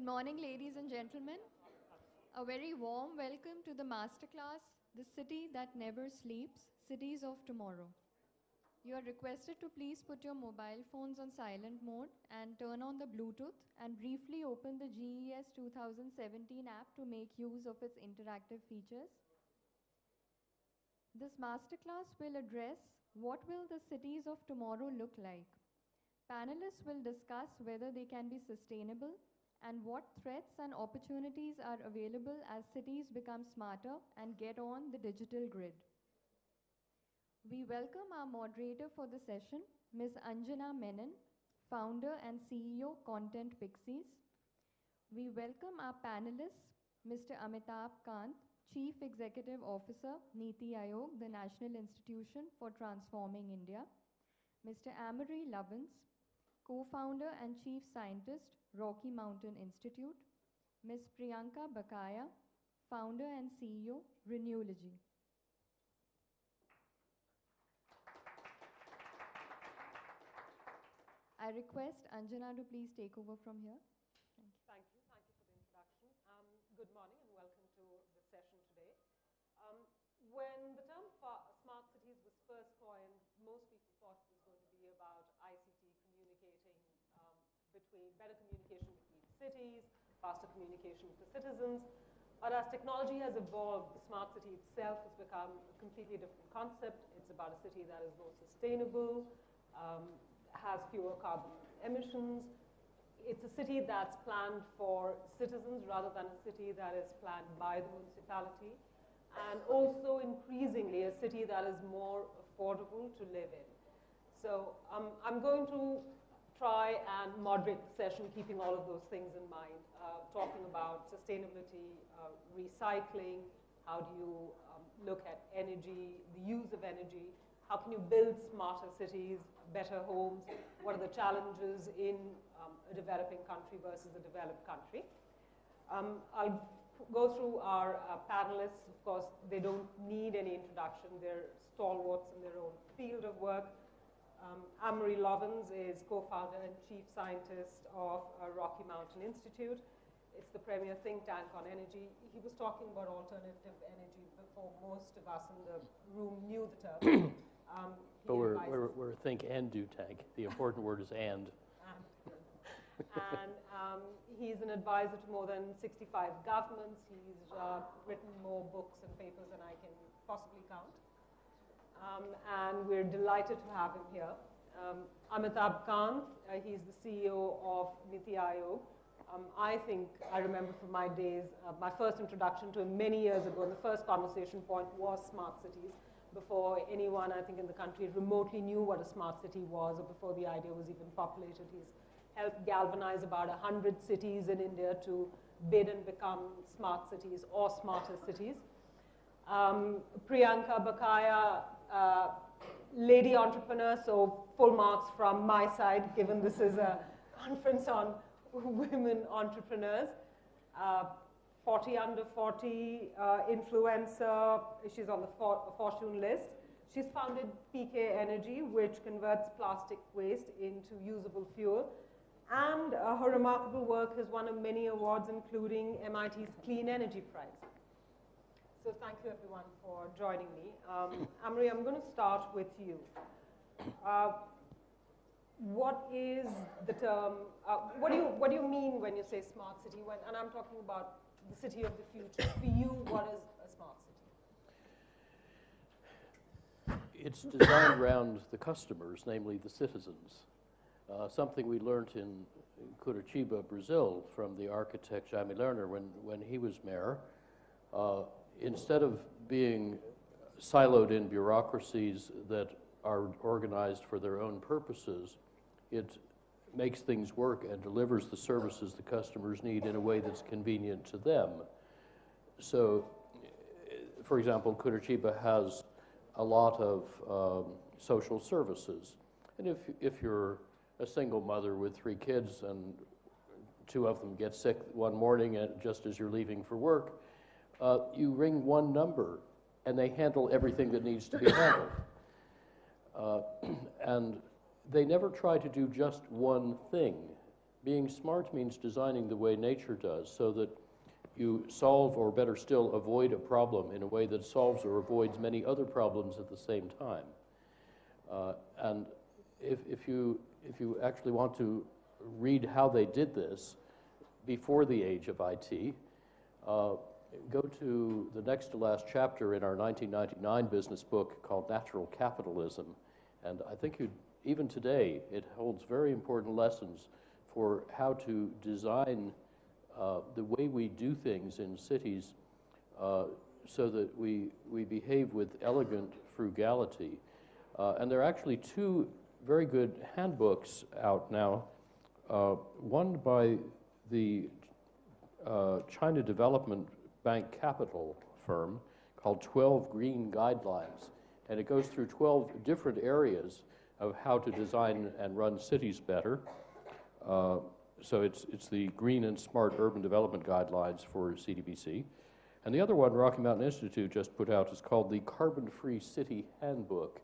Good morning, ladies and gentlemen. A very warm welcome to the masterclass, The City That Never Sleeps, Cities of Tomorrow. You are requested to please put your mobile phones on silent mode and turn on the Bluetooth and briefly open the GES 2017 app to make use of its interactive features. This masterclass will address what will the cities of tomorrow look like. Panelists will discuss whether they can be sustainable and what threats and opportunities are available as cities become smarter and get on the digital grid. We welcome our moderator for the session, Ms. Anjana Menon, founder and CEO, Content Pixies. We welcome our panelists, Mr. Amitabh Kant, Chief Executive Officer, Niti Aayog, the National Institution for Transforming India, Mr. Amory Lovins, co-founder and chief scientist, Rocky Mountain Institute, Ms. Priyanka Bakaya, founder and CEO, Renewlogy. I request Anjana to please take over from here. Thank you. Thank you for the introduction. Good morning and welcome to the session today. When the term smart cities was first coined, most people thought it was going to be about ICT communicating better communication between cities, faster communication with the citizens. But as technology has evolved, the smart city itself has become a completely different concept. It's about a city that is more sustainable, has fewer carbon emissions. It's a city that's planned for citizens rather than a city that is planned by the municipality. And also increasingly a city that is more affordable to live in. So I'm going to try and moderate the session, keeping all of those things in mind, talking about sustainability, recycling, how do you look at energy, the use of energy, how can you build smarter cities, better homes, what are the challenges in a developing country versus a developed country. I'll go through our panelists. Of course, they don't need any introduction. They're stalwarts in their own field of work. Amory Lovins is co-founder and chief scientist of Rocky Mountain Institute. It's the premier think tank on energy. He was talking about alternative energy before most of us in the room knew the term. But we're think and do tank. The important word is and. And he's an advisor to more than 65 governments. He's written more books and papers than I can possibly count. And we're delighted to have him here. Amitabh Kant, he's the CEO of Niti Aayog. I remember from my days, my first introduction to him many years ago, and the first conversation point was smart cities. Before anyone, I think, in the country remotely knew what a smart city was, or before the idea was even populated. He's helped galvanize about 100 cities in India to bid and become smart cities or smarter cities. Priyanka Bakaya, lady entrepreneur, so full marks from my side, given this is a conference on women entrepreneurs. 40 under 40 influencer. She's on the Fortune list. She's founded PK Energy, which converts plastic waste into usable fuel. And her remarkable work has won many awards, including MIT's Clean Energy Prize. So thank you, everyone, for joining me. Amory, I'm going to start with you. What is the term? What do you mean when you say smart city? And I'm talking about the city of the future. For you, what is a smart city? It's designed around the customers, namely the citizens. Something we learned in Curitiba, Brazil, from the architect Jaime Lerner when he was mayor. Instead of being siloed in bureaucracies that are organized for their own purposes, it makes things work and delivers the services the customers need in a way that's convenient to them. So, for example, Curitiba has a lot of social services. And if you're a single mother with 3 kids and 2 of them get sick one morning just as you're leaving for work, you ring one number and they handle everything that needs to be handled. And they never try to do just one thing. being smart means designing the way nature does, so that you solve, or better still, avoid a problem in a way that solves or avoids many other problems at the same time. And if you actually want to read how they did this before the age of IT, go to the next to last chapter in our 1999 business book called Natural Capitalism. And I think even today, it holds very important lessons for how to design the way we do things in cities so that we behave with elegant frugality. And there are actually two very good handbooks out now, one by the China Development Bank Capital firm called 12 Green Guidelines. And it goes through 12 different areas of how to design and run cities better. So it's the Green and Smart Urban Development Guidelines for CDBC. And the other one Rocky Mountain Institute just put out is called the Carbon-Free City Handbook.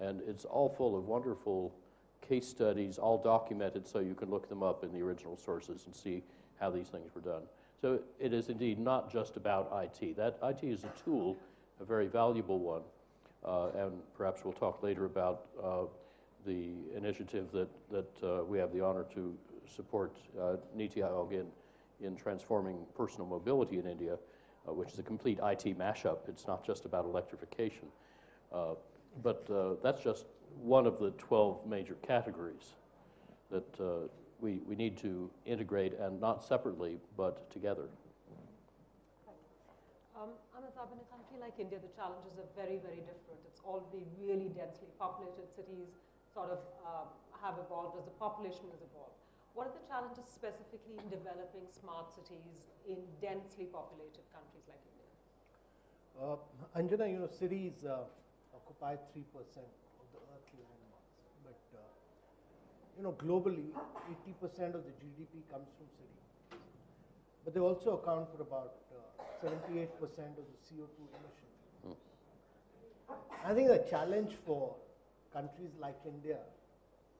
And it's all full of wonderful case studies, all documented, so you can look them up in the original sources and see how these things were done. So it is indeed not just about IT. That IT is a tool, a very valuable one. And perhaps we'll talk later about the initiative that we have the honor to support NITI Aayog in transforming personal mobility in India, which is a complete IT mashup. It's not just about electrification. But that's just one of the 12 major categories that we need to integrate, and not separately, but together. Amitabh, in a country like India, the challenges are very, very different. It's already really densely populated. Cities sort of have evolved as the population has evolved. What are the challenges specifically in developing smart cities in densely populated countries like India? Anjana, cities occupy 3% of the Earth landmass, but globally, 80% of the GDP comes from cities. But they also account for about 78% of the CO2 emissions. I think the challenge for countries like India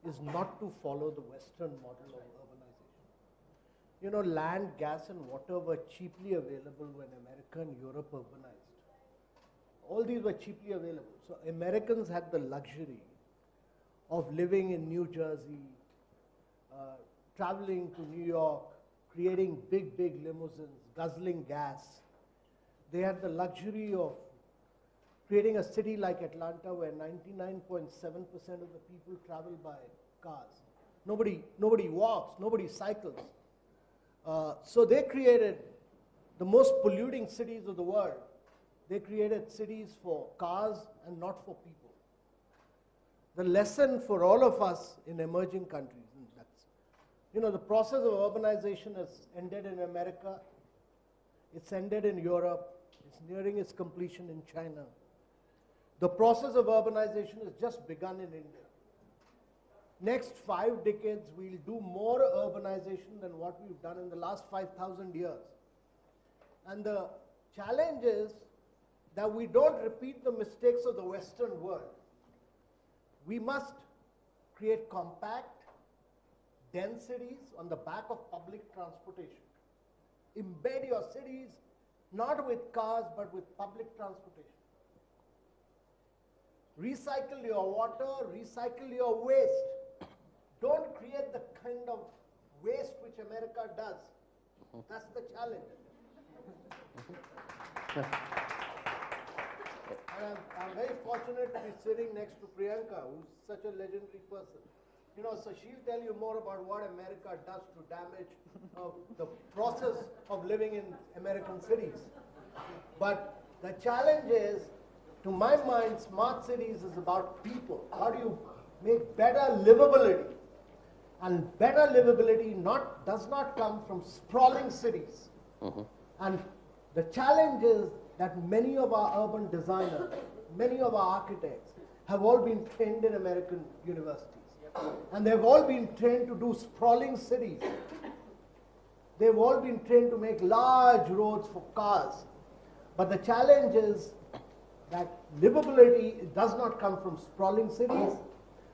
is not to follow the Western model of urbanization. Land, gas, and water were cheaply available when America and Europe urbanized. All these were cheaply available. So Americans had the luxury of living in New Jersey, traveling to New York, creating big, big limousines, guzzling gas. They had the luxury of creating a city like Atlanta where 99.7% of the people travel by cars. Nobody walks, nobody cycles. So they created the most polluting cities of the world. They created cities for cars and not for people. The lesson for all of us in emerging countries, and that's, the process of urbanization has ended in America, it's ended in Europe, it's nearing its completion in China. The process of urbanization has just begun in India. Next 5 decades, we'll do more urbanization than what we've done in the last 5,000 years. And the challenge is that we don't repeat the mistakes of the Western world. We must create compact, dense cities on the back of public transportation. Embed your cities not with cars, but with public transportation. Recycle your water, recycle your waste. Don't create the kind of waste which America does. That's the challenge. And I'm very fortunate to be sitting next to Priyanka, who's such a legendary person. So she'll tell you more about what America does to damage the process of living in American cities. But the challenge is, to my mind, smart cities is about people. How do you make better livability? And better livability does not come from sprawling cities. And the challenge is that many of our urban designers, many of our architects have all been trained in American universities. And they've all been trained to do sprawling cities. They've all been trained to make large roads for cars. But the challenge is that livability does not come from sprawling cities.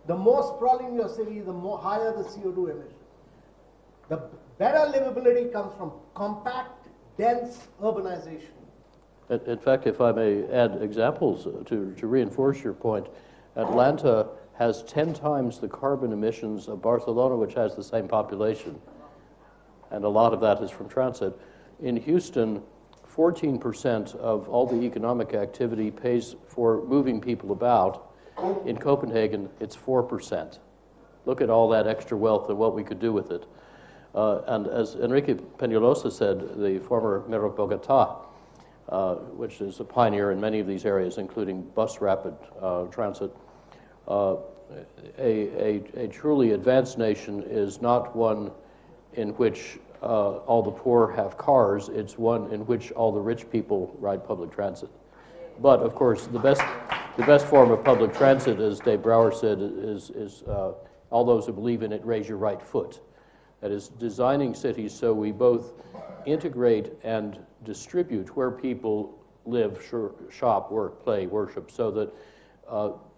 The more sprawling your city, the more higher the CO2 emissions. The better livability comes from compact, dense urbanization. In fact, if I may add examples to reinforce your point, Atlanta has 10 times the carbon emissions of Barcelona, which has the same population, and a lot of that is from transit. In Houston, 14% of all the economic activity pays for moving people about. In Copenhagen, it's 4%. Look at all that extra wealth and what we could do with it. And as Enrique Peñalosa said, the former Mayor of Bogota, which is a pioneer in many of these areas, including bus rapid transit, a truly advanced nation is not one in which all the poor have cars. It's one in which all the rich people ride public transit. But of course, the best form of public transit, as Dave Brower said, is all those who believe in it raise your right foot. That is, designing cities so we both integrate and distribute where people live, shop, work, play, worship, so that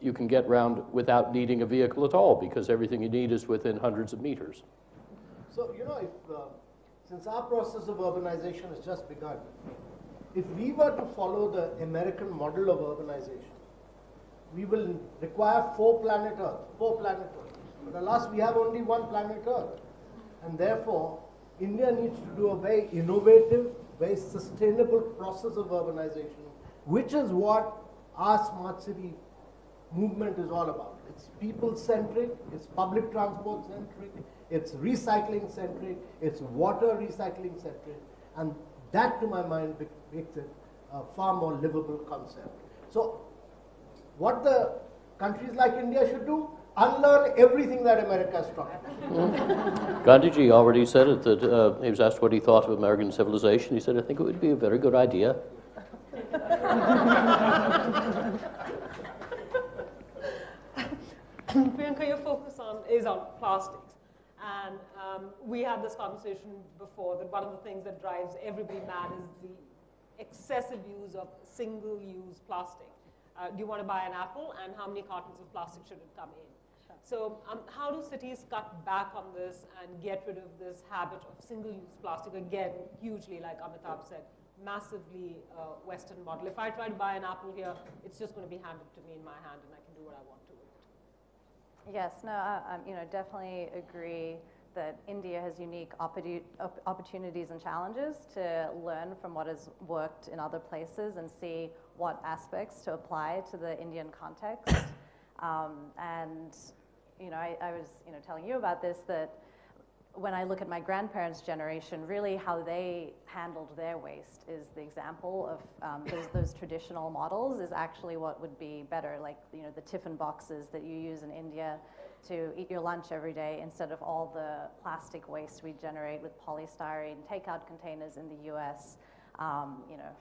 you can get around without needing a vehicle at all, because everything you need is within hundreds of meters. So, since our process of urbanization has just begun, if we were to follow the American model of urbanization, we will require 4 planet Earth. But alas, we have only 1 planet Earth. And therefore, India needs to do a very innovative, very sustainable process of urbanization, which is what our smart city movement is all about. It's people-centric, it's public transport-centric, it's recycling-centric, it's water recycling-centric, and that, to my mind, makes it a far more livable concept. So, what the countries like India should do? Unlearn everything that America has taught. Gandhiji already said it, that he was asked what he thought of American civilization. He said, I think it would be a very good idea. Priyanka, your focus is on plastics. And we had this conversation before that one of the things that drives everybody mad is the excessive use of single-use plastic. Do you want to buy an apple, and how many cartons of plastic should it come in? So how do cities cut back on this and get rid of this habit of single-use plastic? Again, hugely, like Amitabh said, massively Western model. If I try to buy an apple here, it's just going to be handed to me in my hand, and I can do what I want to with it. Yes, no, I definitely agree that India has unique opportunities and challenges to learn from what has worked in other places and see what aspects to apply to the Indian context. And I was telling you about this, that when I look at my grandparents' generation, really how they handled their waste is the example of those traditional models is actually what would be better, like the tiffin boxes that you use in India to eat your lunch every day instead of all the plastic waste we generate with polystyrene takeout containers in the US,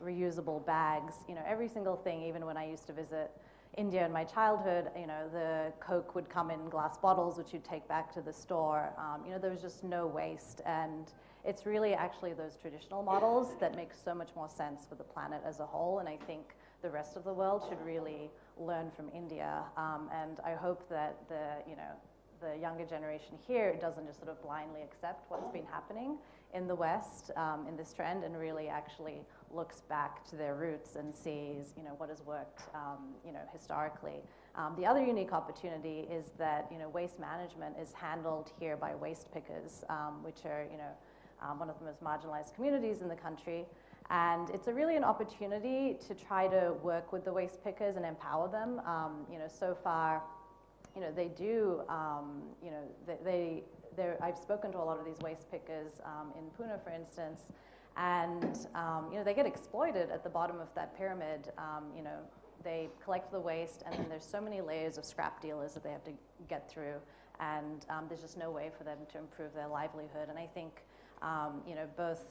reusable bags, every single thing. Even when I used to visit India in my childhood, the Coke would come in glass bottles, which you'd take back to the store. There was just no waste. And it's really actually those traditional models that make so much more sense for the planet as a whole. And I think the rest of the world should really learn from India. And I hope that the younger generation here doesn't just sort of blindly accept what's been happening in the West in this trend, and really actually looks back to their roots and sees what has worked historically. The other unique opportunity is that waste management is handled here by waste pickers, which are one of the most marginalized communities in the country. And it's really an opportunity to try to work with the waste pickers and empower them. So far, they do, I've spoken to a lot of these waste pickers in Pune, for instance, and they get exploited at the bottom of that pyramid. They collect the waste, and then there's so many layers of scrap dealers that they have to get through, and there's just no way for them to improve their livelihood. And I think both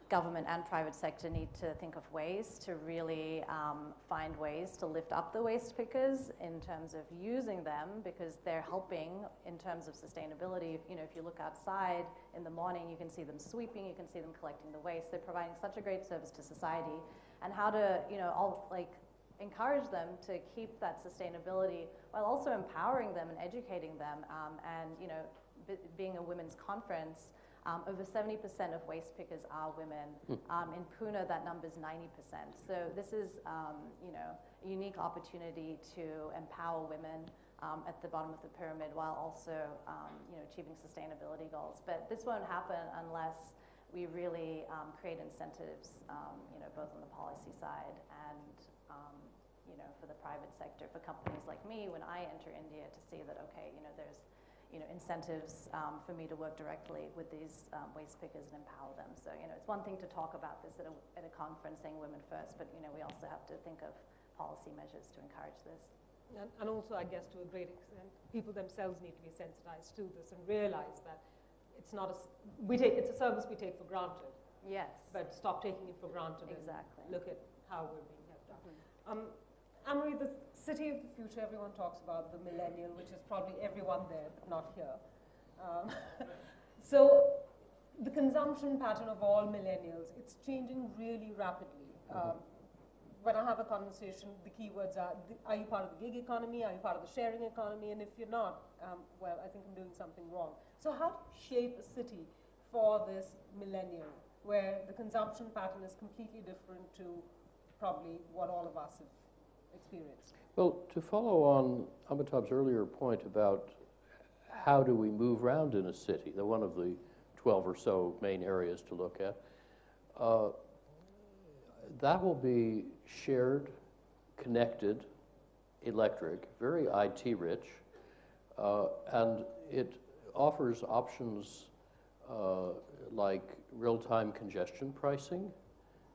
government and private sector need to think of ways to really find ways to lift up the waste pickers in terms of using them, because they're helping in terms of sustainability. If you look outside in the morning, you can see them sweeping, you can see them collecting the waste. They're providing such a great service to society, and how to encourage them to keep that sustainability while also empowering them and educating them. And being a women's conference, Over 70% of waste pickers are women. In Pune, that number is 90%. So this is, you know, a unique opportunity to empower women at the bottom of the pyramid while also, you know, achieving sustainability goals. But this won't happen unless we really create incentives, you know, both on the policy side and, you know, for the private sector, for companies like me, when I enter India, to see that, okay, you know, there's, you know, incentives for me to work directly with these waste pickers and empower them. So, you know, it's one thing to talk about this at a conference saying women first, but, you know, we also have to think of policy measures to encourage this. And also, I guess, to a great extent, people themselves need to be sensitized to this and realize that it's not it's a service we take for granted. Yes. But stop taking it for granted. Exactly. And look at how we're being helped out. Anne-Marie, the city of the future, everyone talks about the millennial, which is probably everyone there, but not here. So the consumption pattern of all millennials, it's changing really rapidly. When I have a conversation, the keywords are you part of the gig economy? Are you part of the sharing economy? And if you're not, well, I think I'm doing something wrong. So how do you shape a city for this millennial, where the consumption pattern is completely different to probably what all of us have experienced? Well, to follow on Amitabh's earlier point about how do we move around in a city, one of the 12 or so main areas to look at, that will be shared, connected, electric, very IT rich, and it offers options like real-time congestion pricing.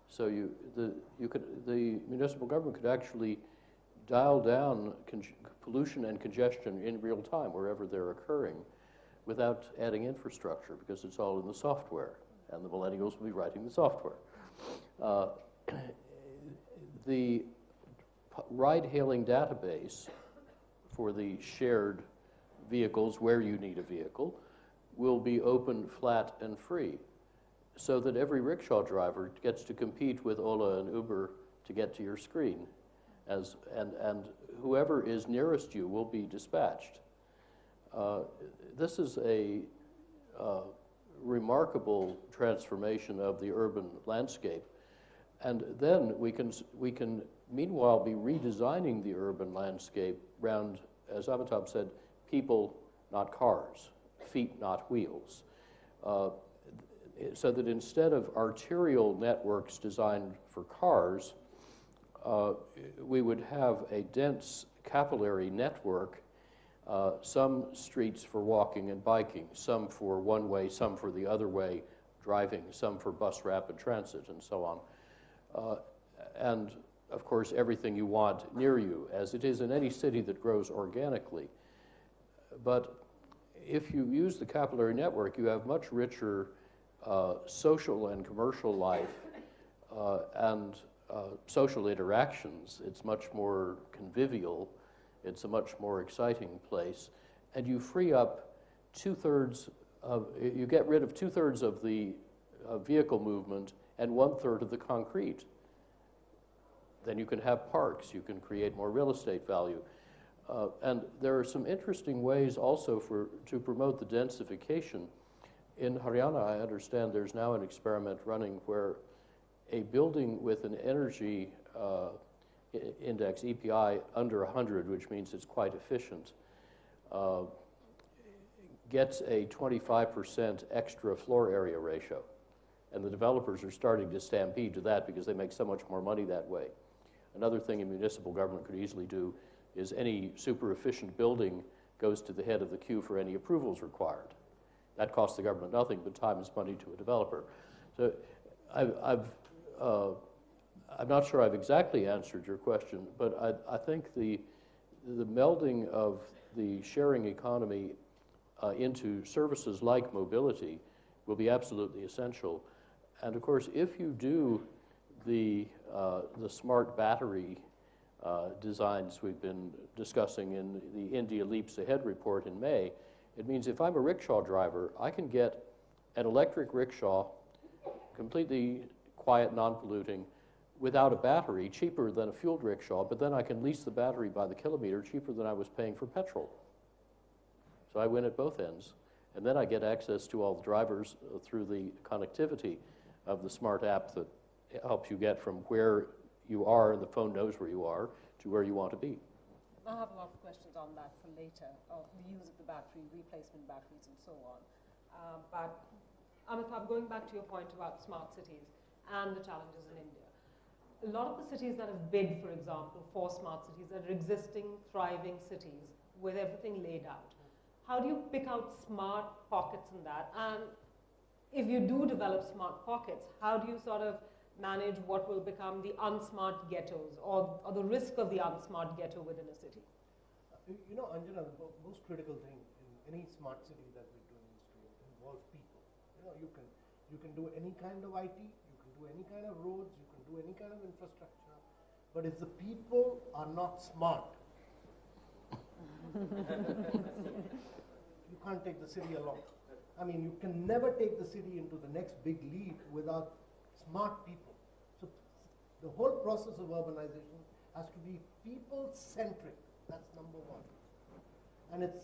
So the municipal government could actually dial down pollution and congestion in real time wherever they're occurring without adding infrastructure, because it's all in the software, and the millennials will be writing the software. The ride-hailing database for the shared vehicles where you need a vehicle will be open, flat, and free, so that every rickshaw driver gets to compete with Ola and Uber to get to your screen, and whoever is nearest you will be dispatched. This is a remarkable transformation of the urban landscape. And then we can meanwhile be redesigning the urban landscape around, as Amitabh said, people, not cars, feet, not wheels. So that instead of arterial networks designed for cars, we would have a dense capillary network, some streets for walking and biking, some for one way, some for the other way driving, some for bus rapid transit, and so on. And of course, everything you want near you, as it is in any city that grows organically. But if you use the capillary network, you have much richer social and commercial life and social interactions. It's much more convivial. It's a much more exciting place. And you free up you get rid of 2/3 of the vehicle movement and 1/3 of the concrete. Then you can have parks, you can create more real estate value. And there are some interesting ways also to promote the densification. In Haryana, I understand there's now an experiment running where a building with an energy index, EPI, under 100, which means it's quite efficient, gets a 25% extra floor area ratio. And the developers are starting to stampede to that because they make so much more money that way. Another thing a municipal government could easily do is any super efficient building goes to the head of the queue for any approvals required. That costs the government nothing but time and money to a developer. So I'm not sure I've exactly answered your question, but I think the melding of the sharing economy into services like mobility will be absolutely essential. And of course, if you do the smart battery designs we've been discussing in the India Leaps Ahead report in May, it means if I'm a rickshaw driver, I can get an electric rickshaw, completely quiet, non-polluting, without a battery, cheaper than a fueled rickshaw, but then I can lease the battery by the kilometer cheaper than I was paying for petrol. So I win at both ends. And then I get access to all the drivers through the connectivity of the smart app that helps you get from where you are, and the phone knows where you are, to where you want to be. I have a lot of questions on that for later, of the use of the battery, replacement batteries, and so on. But Amitabh, going back to your point about smart cities and the challenges in India, a lot of the cities that have bid, for example, for smart cities are existing, thriving cities with everything laid out. How do you pick out smart pockets in that? And if you do develop smart pockets, how do you sort of manage what will become the unsmart ghettos, or the risk of the unsmart ghetto within a city? You know, Anjana, the most critical thing in any smart city that we're doing is to involve people. You know, you can do any kind of IT, you can do any kind of roads, you can do any kind of infrastructure, but if the people are not smart, you can't take the city along. I mean, you can never take the city into the next big leap without smart people. So the whole process of urbanization has to be people-centric. That's number one. And it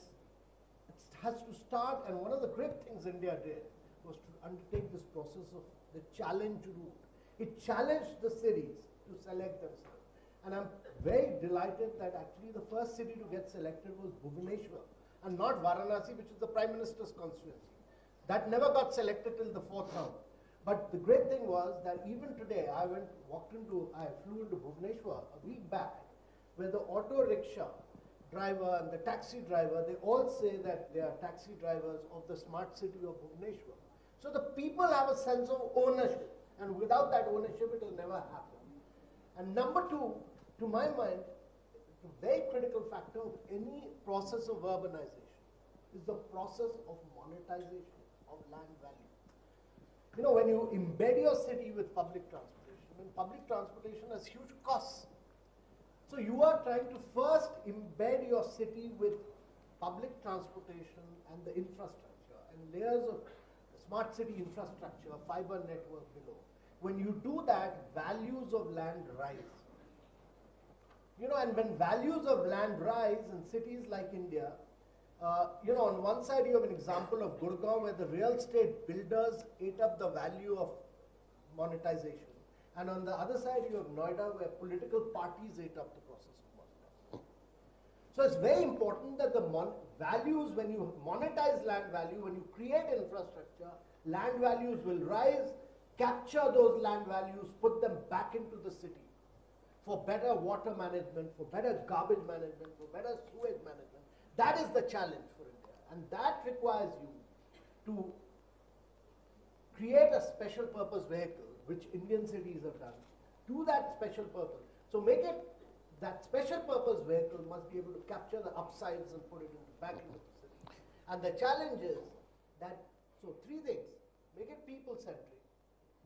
has to start, and one of the great things India did was to undertake this process of the challenge route. It challenged the cities to select themselves. And I'm very delighted that actually the first city to get selected was Bhubaneswar, and not Varanasi, which is the Prime Minister's constituency. That never got selected till the 4th round. But the great thing was that even today, I flew into Bhubaneswar a week back, where the auto rickshaw driver and the taxi driver, they all say that they are taxi drivers of the smart city of Bhubaneswar. So the people have a sense of ownership, and without that ownership, it will never happen. And number two, to my mind, the very critical factor of any process of urbanization is the process of monetization of land value. You know, when you embed your city with public transportation, and public transportation has huge costs. So you are trying to first embed your city with public transportation and the infrastructure and layers of smart city infrastructure, fiber network below. When you do that, values of land rise. You know, and when values of land rise in cities like India, you know, on one side you have an example of Gurgaon, where the real estate builders ate up the value of monetization. And on the other side you have Noida, where political parties ate up the process of monetization. So it's very important that the values, when you monetize land value, when you create infrastructure, land values will rise, capture those land values, put them back into the city for better water management, for better garbage management, for better sewage management. That is the challenge for India, and that requires you to create a special purpose vehicle, which Indian cities have done, to that special purpose. So make it, that special purpose vehicle must be able to capture the upsides and put it back into the city. And the challenge is that, so 3 things: make it people-centric,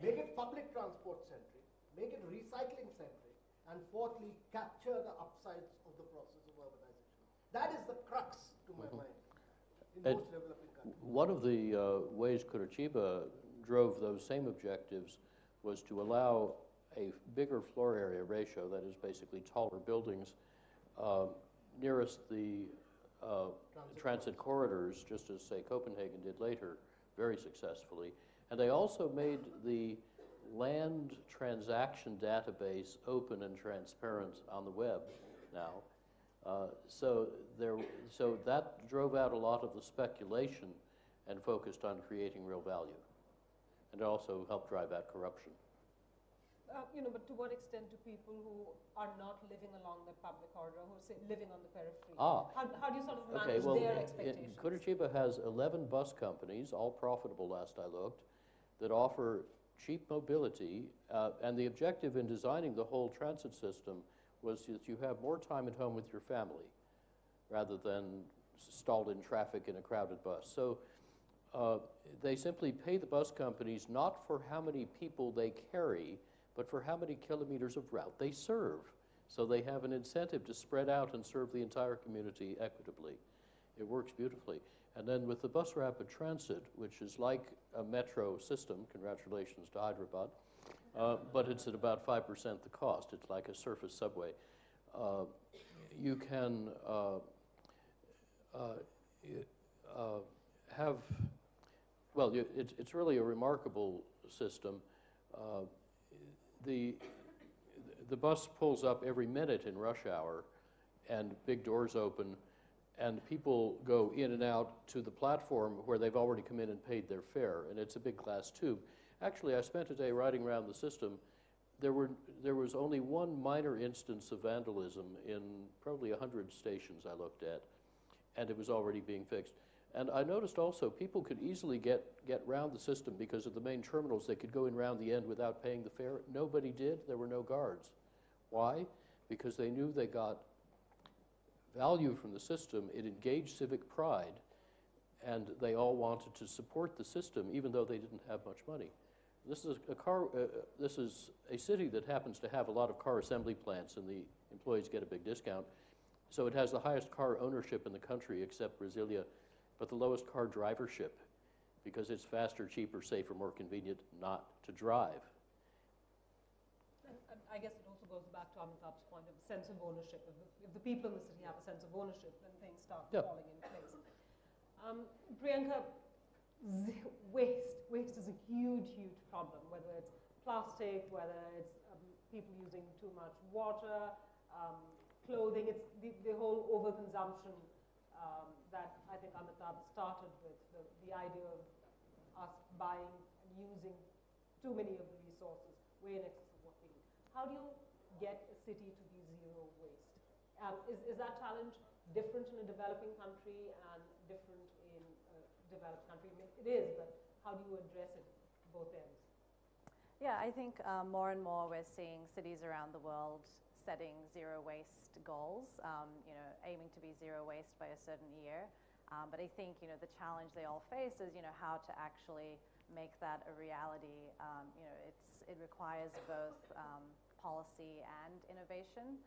make it public transport-centric, make it recycling-centric, and fourthly, capture the upsides of the process of urbanization. That is the crux, to my mind, in most developing countries. One of the ways Curitiba drove those same objectives was to allow a bigger floor area ratio, that is basically taller buildings, nearest the transit corridors, just as, say, Copenhagen did later, very successfully. And they also made the land transaction database open and transparent on the web now. So that drove out a lot of the speculation and focused on creating real value. And it also helped drive out corruption. You know, but to what extent do people who are not living along the public corridor, who are, say, living on the periphery, how do you sort of manage their expectations? Curitiba has 11 bus companies, all profitable last I looked, that offer cheap mobility, and the objective in designing the whole transit system was that you have more time at home with your family rather than stalled in traffic in a crowded bus. So they simply pay the bus companies not for how many people they carry, but for how many kilometers of route they serve. So they have an incentive to spread out and serve the entire community equitably. It works beautifully. And then with the bus rapid transit, which is like a metro system, congratulations to Hyderabad, but it's at about 5% the cost. It's like a surface subway. You can have, well, it's really a remarkable system. Uh, the, the bus pulls up every minute in rush hour, and big doors open, and people go in and out to the platform where they've already come in and paid their fare, and it's a big glass tube. Actually, I spent a day riding around the system. There was only one minor instance of vandalism in probably 100 stations I looked at, and it was already being fixed. And I noticed also people could easily get round the system because of the main terminals. They could go in round the end without paying the fare. Nobody did. There were no guards. Why? Because they knew they got value from the system. It engaged civic pride, and they all wanted to support the system even though they didn't have much money. This is this is a city that happens to have a lot of car assembly plants, and the employees get a big discount. So it has the highest car ownership in the country except Brasilia, but the lowest car drivership because it's faster, cheaper, safer, more convenient not to drive. And I guess it also goes back to Amitabh's point of sense of ownership. If the people in the city have a sense of ownership, then things start falling in place. Priyanka, waste is a huge, huge problem, whether it's plastic, whether it's people using too much water, clothing. It's the whole overconsumption that I think Amitabh started with, the idea of us buying and using too many of the resources, way in excess of what we need. How do you get a city to be zero waste? Is that challenge different in a developing country and different in a developed country? I mean, it is, but how do you address it both ends? Yeah, I think more and more we're seeing cities around the world setting zero waste goals, aiming to be zero waste by a certain year. But I think, the challenge they all face is, how to actually make that a reality. It requires both policy and innovation.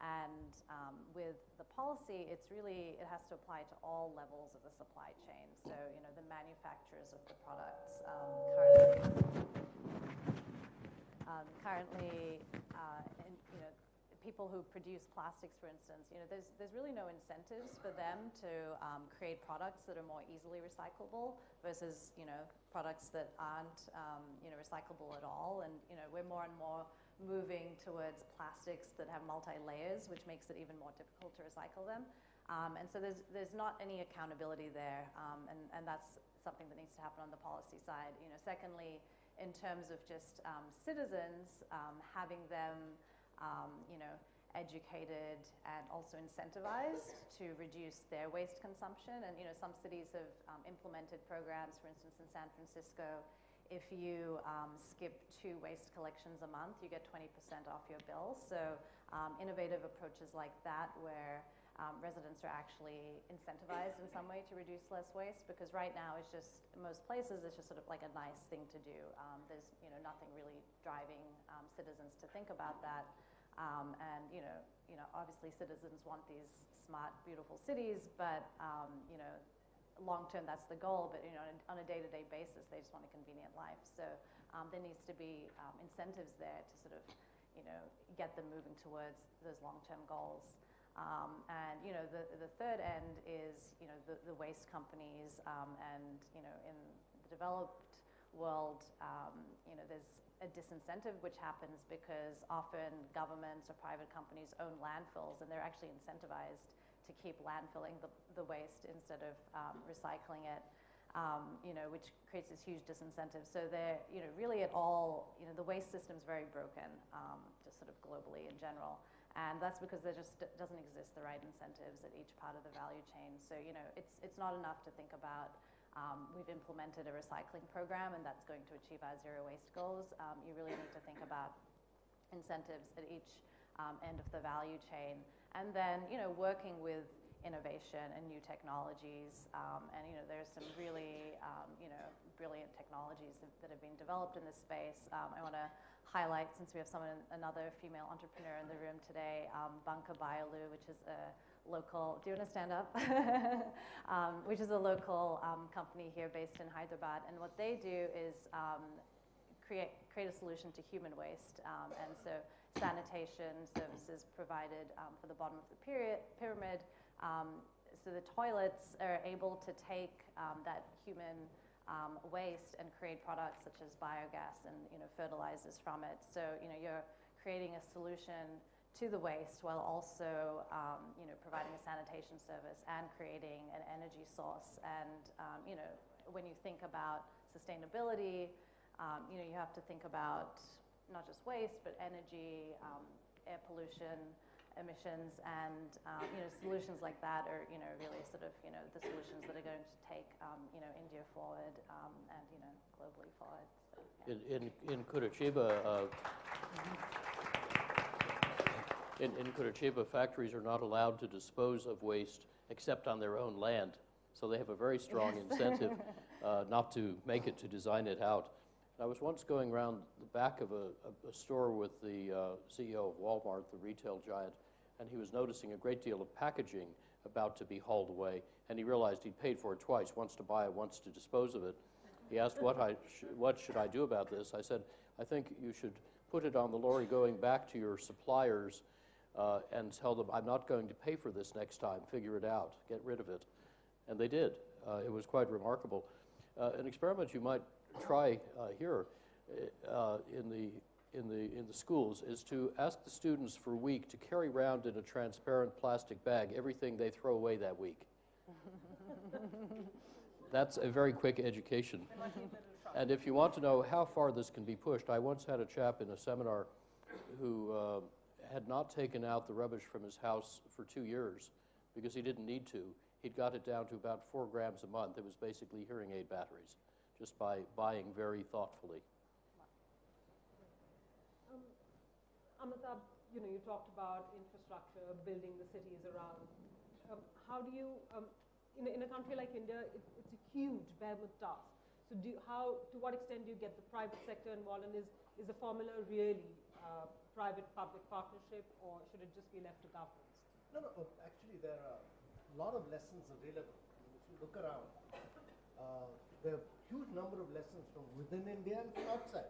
And with the policy, it has to apply to all levels of the supply chain. So, the manufacturers of the products currently people who produce plastics, for instance, there's really no incentives for them to create products that are more easily recyclable versus, products that aren't, recyclable at all. And, we're more and more moving towards plastics that have multi-layers, which makes it even more difficult to recycle them. And so there's not any accountability there, and that's something that needs to happen on the policy side. Secondly, in terms of just citizens, having them educated and also incentivized to reduce their waste consumption. And some cities have implemented programs. For instance, in San Francisco, if you skip 2 waste collections a month, you get 20% off your bill. So innovative approaches like that, where residents are actually incentivized in some way to reduce less waste, because right now it's just, most places, it's just sort of like a nice thing to do. There's nothing really driving citizens to think about that. And obviously citizens want these smart, beautiful cities, but long term that's the goal. But on a day-to-day basis, they just want a convenient life. So there needs to be incentives there to sort of get them moving towards those long-term goals. And the third end is the waste companies, and in the developed world, there's a disincentive which happens because often governments or private companies own landfills, and they're actually incentivized to keep landfilling the waste instead of recycling it, which creates this huge disincentive. So they're really at all, the waste system is very broken, just sort of globally in general. And that's because there just doesn't exist the right incentives at each part of the value chain. So it's not enough to think about we've implemented a recycling program and that's going to achieve our zero waste goals. You really need to think about incentives at each end of the value chain. And then, working with innovation and new technologies. And, there's some really, brilliant technologies that have been developed in this space. I want to highlight, since we have another female entrepreneur in the room today, Banka Bayalu, which is a local, do you want to stand up? Which is a local company here based in Hyderabad. And what they do is create a solution to human waste. And so sanitation services provided for the bottom of the pyramid, so the toilets are able to take that human waste and create products such as biogas and fertilizers from it. So you're creating a solution to the waste while also providing a sanitation service and creating an energy source. And when you think about sustainability, you have to think about not just waste but energy, air pollution, emissions, and solutions like that are really sort of the solutions that are going to take India forward and globally forward. So, yeah. In Curitiba, in Curitiba, factories are not allowed to dispose of waste except on their own land. So they have a very strong incentive not to make it, to design it out. I was once going around the back of a store with the CEO of Walmart, the retail giant, and he was noticing a great deal of packaging about to be hauled away, and he realized he'd paid for it twice, once to buy it, once to dispose of it. He asked what should I do about this? I said, I think you should put it on the lorry going back to your suppliers and tell them, I'm not going to pay for this next time, figure it out, get rid of it. And they did. It was quite remarkable. An experiment you might try here in the schools is to ask the students for a week to carry around in a transparent plastic bag everything they throw away that week. That's a very quick education. And if you want to know how far this can be pushed, I once had a chap in a seminar who had not taken out the rubbish from his house for 2 years because he didn't need to. He'd got it down to about 4 grams a month. It was basically hearing aid batteries, just by buying very thoughtfully. Amitabh, you talked about infrastructure, building the cities around. How do you, in a country like India, it's a huge behemoth task. So to what extent do you get the private sector involved, and is the formula really private-public partnership, or should it just be left to governments? No, actually there are a lot of lessons available. If you look around, there are a huge number of lessons from within India and from outside.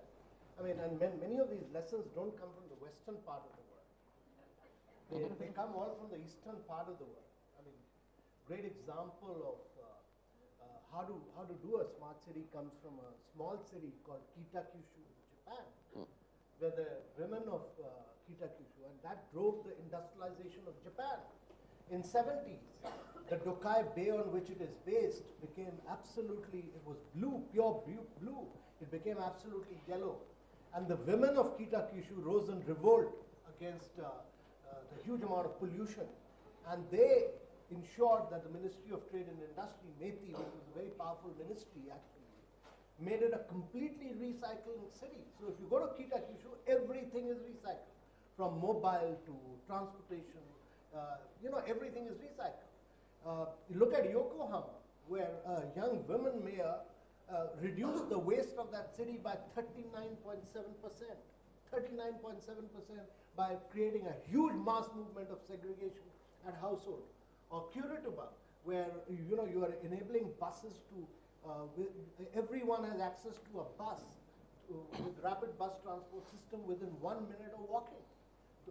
I mean, and many of these lessons don't come from the western part of the world. They come all from the eastern part of the world. I mean, great example of how to do a smart city comes from a small city called Kitakyushu, Japan, where the women of Kitakyushu, and that drove the industrialization of Japan. In 70s, the Tokai Bay on which it is based became absolutely, it was blue, pure blue. It became absolutely yellow. And the women of Kitakyushu rose in revolt against the huge amount of pollution. And they ensured that the Ministry of Trade and Industry, METI, which was a very powerful ministry actually, made it a completely recycling city. So if you go to Kitakyushu, everything is recycled, from mobile to transportation. Everything is recycled. You look at Yokohama, where a young women mayor reduced the waste of that city by 39.7%. 39.7% by creating a huge mass movement of segregation at household. Or Curitiba, where you are enabling buses to, everyone has access to a bus with rapid bus transport system within 1 minute of walking.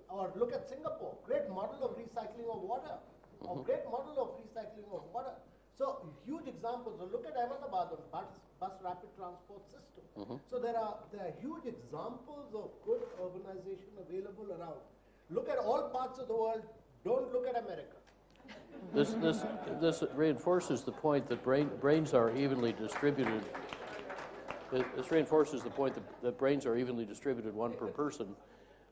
Or look at Singapore, great model of recycling of water, or great model of recycling of water. So huge examples. Or look at Ahmedabad on bus rapid transport system. So there are huge examples of good urbanization available around. Look at all parts of the world. Don't look at America. This reinforces the point that brains are evenly distributed. This reinforces the point that brains are evenly distributed, one per person.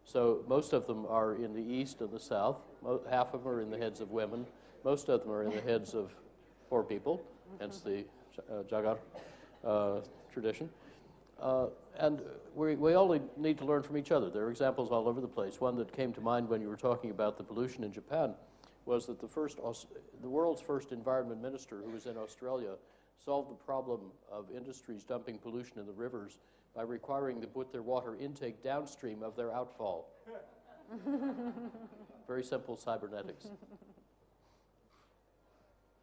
So most of them are in the east and the south. Half of them are in the heads of women. Most of them are in the heads of poor people, hence the Jagar tradition. And we all need to learn from each other. There are examples all over the place. One that came to mind when you were talking about the pollution in Japan was that the world's first environment minister, who was in Australia, solved the problem of industries dumping pollution in the rivers by requiring them to put their water intake downstream of their outfall. Very simple cybernetics.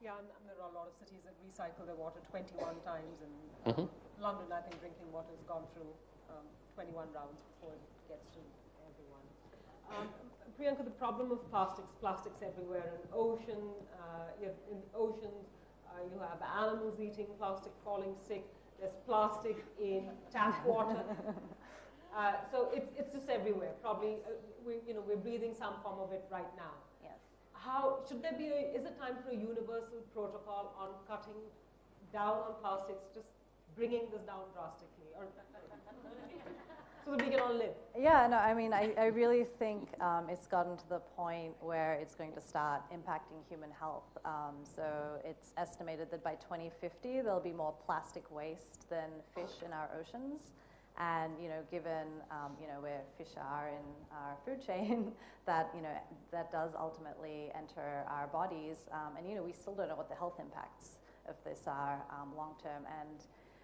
Yeah, and there are a lot of cities that recycle their water 21 times, and London, I think, drinking water has gone through 21 rounds before it gets to everyone. Priyanka, the problem of plastics everywhere in in oceans, you have animals eating plastic, falling sick. There's plastic in tap water. So it's just everywhere. Probably we're breathing some form of it right now. Yes. How should there be? Is it time for a universal protocol on cutting down on plastics? Just bringing this down drastically, or so that we can all live. Yeah, no, I mean, I really think it's gotten to the point where it's going to start impacting human health. So it's estimated that by 2050, there'll be more plastic waste than fish in our oceans. And, given, where fish are in our food chain, that, that does ultimately enter our bodies. And, we still don't know what the health impacts of this are long-term. And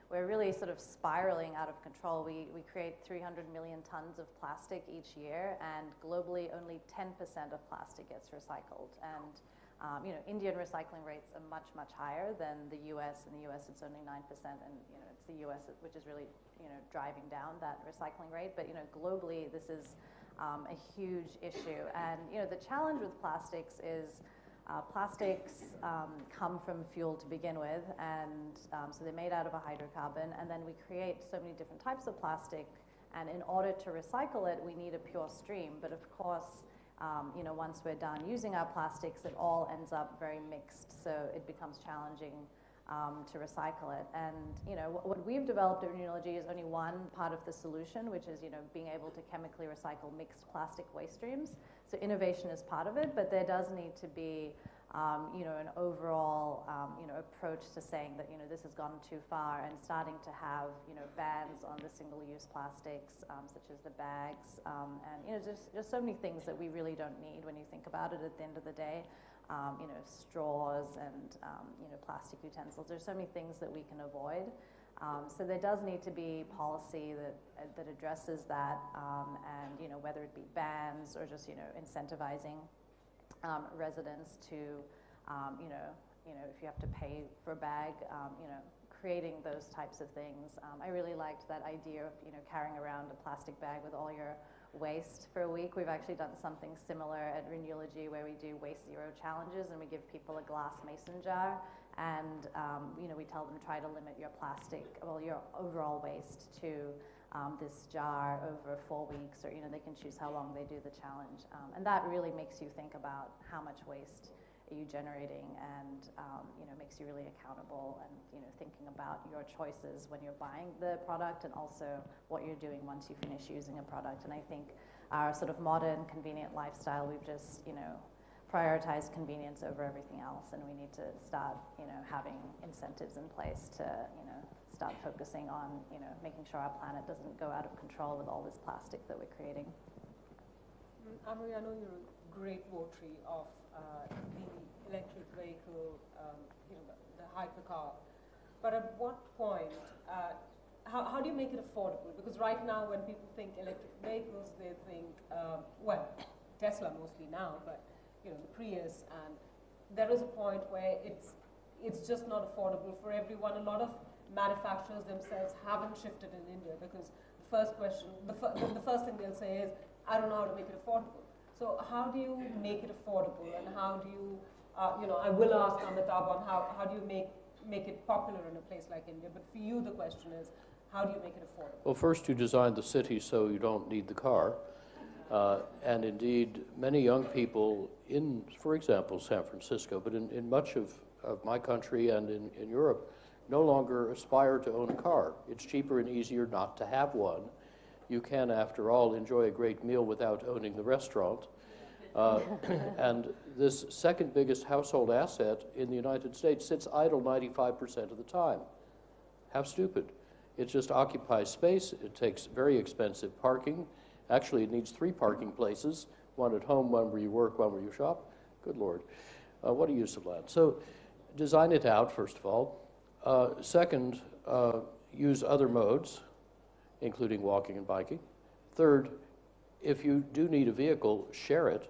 we're really sort of spiraling out of control. We create 300 million tons of plastic each year, and globally only 10% of plastic gets recycled. And Indian recycling rates are much, much higher than the US. In the US, it's only 9%, and it's the US which is really driving down that recycling rate. But globally, this is a huge issue. And the challenge with plastics is plastics come from fuel to begin with, and so they're made out of a hydrocarbon, and then we create so many different types of plastic, and in order to recycle it, we need a pure stream. But of course, once we're done using our plastics, it all ends up very mixed, so it becomes challenging to recycle it. And what we've developed at Renewalogy is only one part of the solution, which is being able to chemically recycle mixed plastic waste streams. So innovation is part of it, but there does need to be an overall approach to saying that this has gone too far, and starting to have bans on the single-use plastics such as the bags, and just so many things that we really don't need when you think about it at the end of the day. Straws and plastic utensils. There's so many things that we can avoid. So there does need to be policy that addresses that, and whether it be bans or just incentivizing residents to if you have to pay for a bag, creating those types of things. I really liked that idea of carrying around a plastic bag with all your waste for a week. We've actually done something similar at Renewalogy where we do waste zero challenges, and we give people a glass mason jar, and we tell them try to limit your your overall waste to this jar over 4 weeks, or they can choose how long they do the challenge, and that really makes you think about how much waste are you generating, and makes you really accountable, and thinking about your choices when you're buying the product, and also what you're doing once you finish using a product. And I think our sort of modern, convenient lifestyle, we've just prioritized convenience over everything else, and we need to start having incentives in place to start focusing on making sure our planet doesn't go out of control with all this plastic that we're creating. Amory, I know you're a great votary of the electric vehicle, the hypercar. But at what point, how do you make it affordable? Because right now, when people think electric vehicles, they think, Tesla mostly now, but the Prius, and there is a point where it's just not affordable for everyone. A lot of manufacturers themselves haven't shifted in India, because the first question, the first thing they'll say is, I don't know how to make it affordable. So how do you make it affordable, and how do you, I will ask Amitabh on how do you make it popular in a place like India, but for you the question is, how do you make it affordable? Well, first you design the city so you don't need the car. And indeed, many young people in, for example, San Francisco, but in much of my country and in Europe, no longer aspire to own a car. It's cheaper and easier not to have one. You can, after all, enjoy a great meal without owning the restaurant. And this second biggest household asset in the United States sits idle 95% of the time. How stupid. It just occupies space. It takes very expensive parking. Actually, it needs 3 parking places, one at home, one where you work, one where you shop. Good Lord. What a use of land. So design it out, first of all. Second, use other modes, including walking and biking. Third, if you do need a vehicle, share it.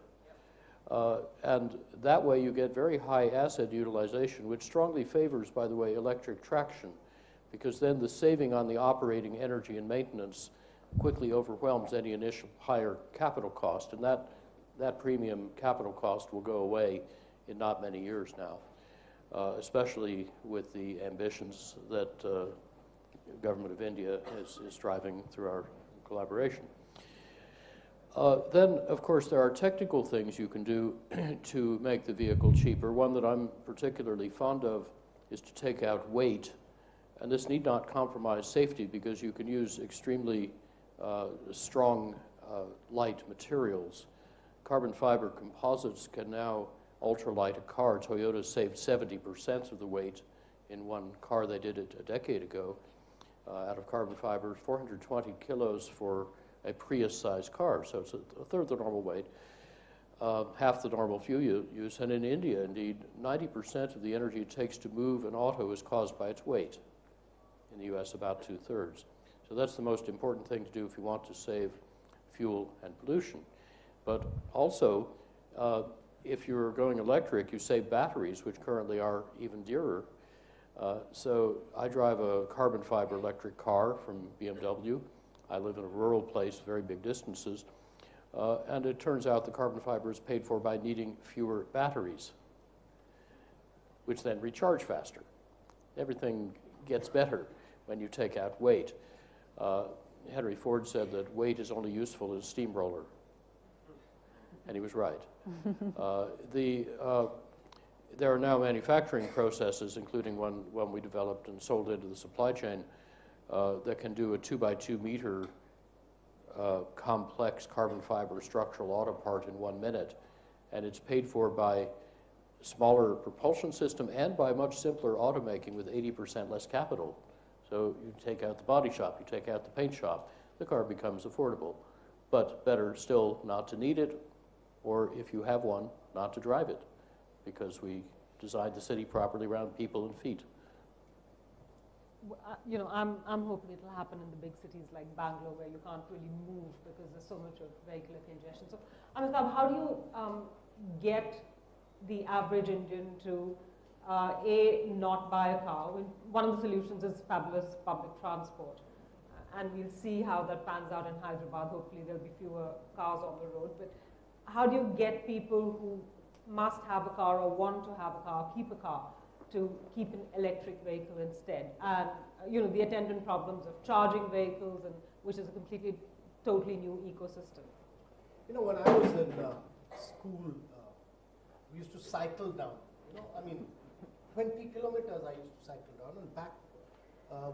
And that way you get very high asset utilization, which strongly favors, by the way, electric traction, because then the saving on the operating energy and maintenance quickly overwhelms any initial higher capital cost, and that premium capital cost will go away in not many years now, especially with the ambitions that the government of India is driving through our collaboration. Then, of course, there are technical things you can do to make the vehicle cheaper. One that I'm particularly fond of is to take out weight, and this need not compromise safety because you can use extremely strong light materials. Carbon fiber composites can now ultralight a car. Toyota saved 70% of the weight in one car they did it a decade ago out of carbon fiber, 420 kilos for a Prius-sized car, so it's a third the normal weight, half the normal fuel use. And in India, indeed, 90% of the energy it takes to move an auto is caused by its weight. In the US, about 2/3. So that's the most important thing to do if you want to save fuel and pollution. But also, if you're going electric, you save batteries, which currently are even dearer. So I drive a carbon fiber electric car from BMW. I live in a rural place, very big distances. And it turns out the carbon fiber is paid for by needing fewer batteries, which then recharge faster. Everything gets better when you take out weight. Henry Ford said that weight is only useful as a steamroller, and he was right. There are now manufacturing processes, including one we developed and sold into the supply chain, that can do a 2x2 meter complex carbon fiber structural auto part in 1 minute, and it's paid for by smaller propulsion system and by much simpler automaking with 80% less capital. So you take out the body shop, you take out the paint shop, the car becomes affordable. But better still not to need it, or if you have one, not to drive it, because we designed the city properly around people and feet. You know, I'm hoping it'll happen in the big cities like Bangalore, where you can't really move because there's so much of vehicular congestion. So, Amitabh, how do you get the average Indian to not buy a car? One of the solutions is fabulous public transport, and we'll see how that pans out in Hyderabad. Hopefully, there'll be fewer cars on the road. But how do you get people who must have a car or want to have a car, keep a car, to keep an electric vehicle instead? And you know, the attendant problems of charging vehicles, and which is a completely, totally new ecosystem. You know, when I was in school, we used to cycle down. You know, I mean, 20 kilometers I used to cycle down and back.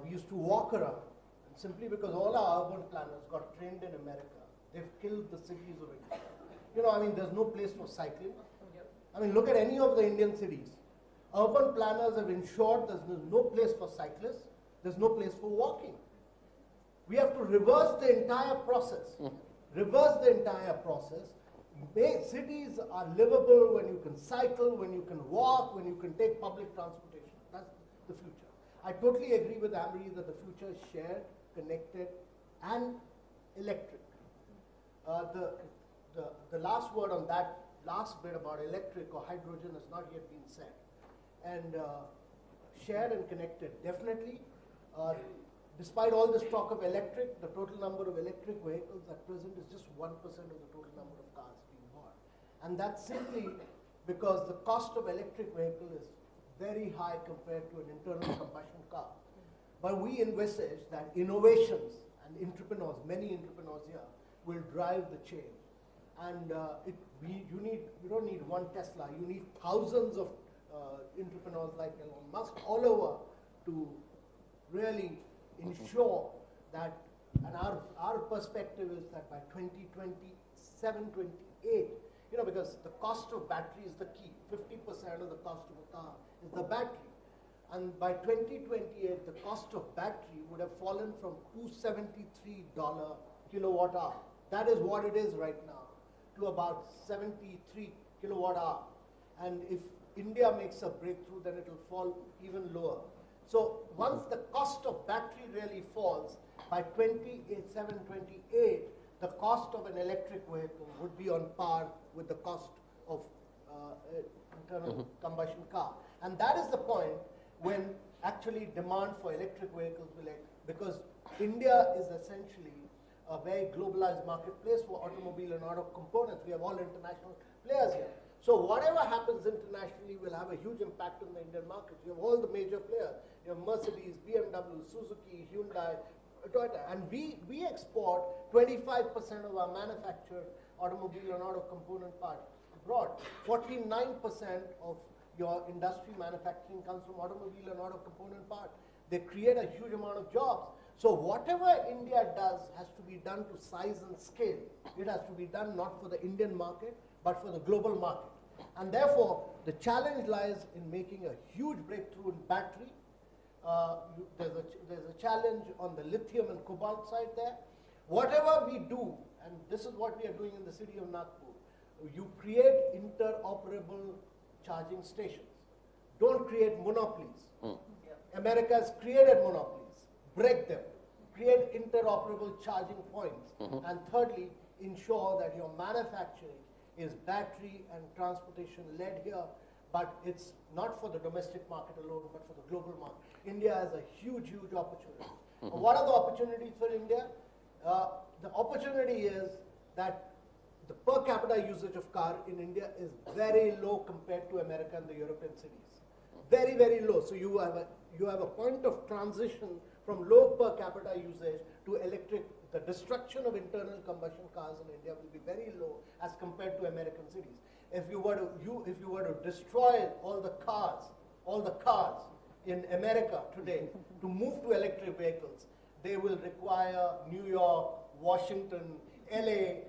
We used to walk around, and simply because all our urban planners got trained in America, they've killed the cities of India. You know, I mean, there's no place for cycling. I mean, look at any of the Indian cities. Urban planners have ensured there's no place for cyclists, there's no place for walking. We have to reverse the entire process. Reverse the entire process. Cities are livable when you can cycle, when you can walk, when you can take public transportation. That's the future. I totally agree with Amri that the future is shared, connected, and electric. The last word on that last bit about electric or hydrogen has not yet been said. And shared and connected, definitely. Despite all this talk of electric, the total number of electric vehicles at present is just 1% of the total number of cars being bought. And that's simply because the cost of electric vehicle is very high compared to an internal combustion car. But we envisage that innovations and entrepreneurs, many entrepreneurs here, will drive the change. And you don't need one Tesla, you need thousands of entrepreneurs like Elon Musk all over to really ensure that, and our perspective is that by 2027, 28, you know, because the cost of battery is the key. 50% of the cost of a car is the battery. And by 2028, the cost of battery would have fallen from $273 kilowatt hour. That is what it is right now, to about 73 kilowatt hour. And if India makes a breakthrough, then it will fall even lower. So once the cost of battery really falls, by 27, 28, the cost of an electric vehicle would be on par with the cost of internal combustion car. And that is the point when actually demand for electric vehicles will, because India is essentially a very globalized marketplace for automobile and auto components. We have all international players here. So whatever happens internationally will have a huge impact on the Indian market. You have all the major players. You have Mercedes, BMW, Suzuki, Hyundai, Toyota. And we export 25% of our manufactured automobile and auto component parts abroad. 49% of your industry manufacturing comes from automobile and auto component parts. They create a huge amount of jobs. So whatever India does has to be done to size and scale. It has to be done not for the Indian market, but for the global market. And therefore, the challenge lies in making a huge breakthrough in battery. There's a challenge on the lithium and cobalt side there. Whatever we do, and this is what we are doing in the city of Nagpur, you create interoperable charging stations. Don't create monopolies. America has created monopolies. Break them. Create interoperable charging points. And thirdly, ensure that your manufacturing is battery and transportation led here, but it's not for the domestic market alone, but for the global market. India has a huge, huge opportunity. What are the opportunities for India? The opportunity is that the per capita usage of car in India is very low compared to America and the European cities. Very, very low. So you have a point of transition from low per capita usage to electric. The destruction of internal combustion cars in India will be very low as compared to American cities. If you were to destroy all the cars in America today to move to electric vehicles, they will require New York, Washington, LA,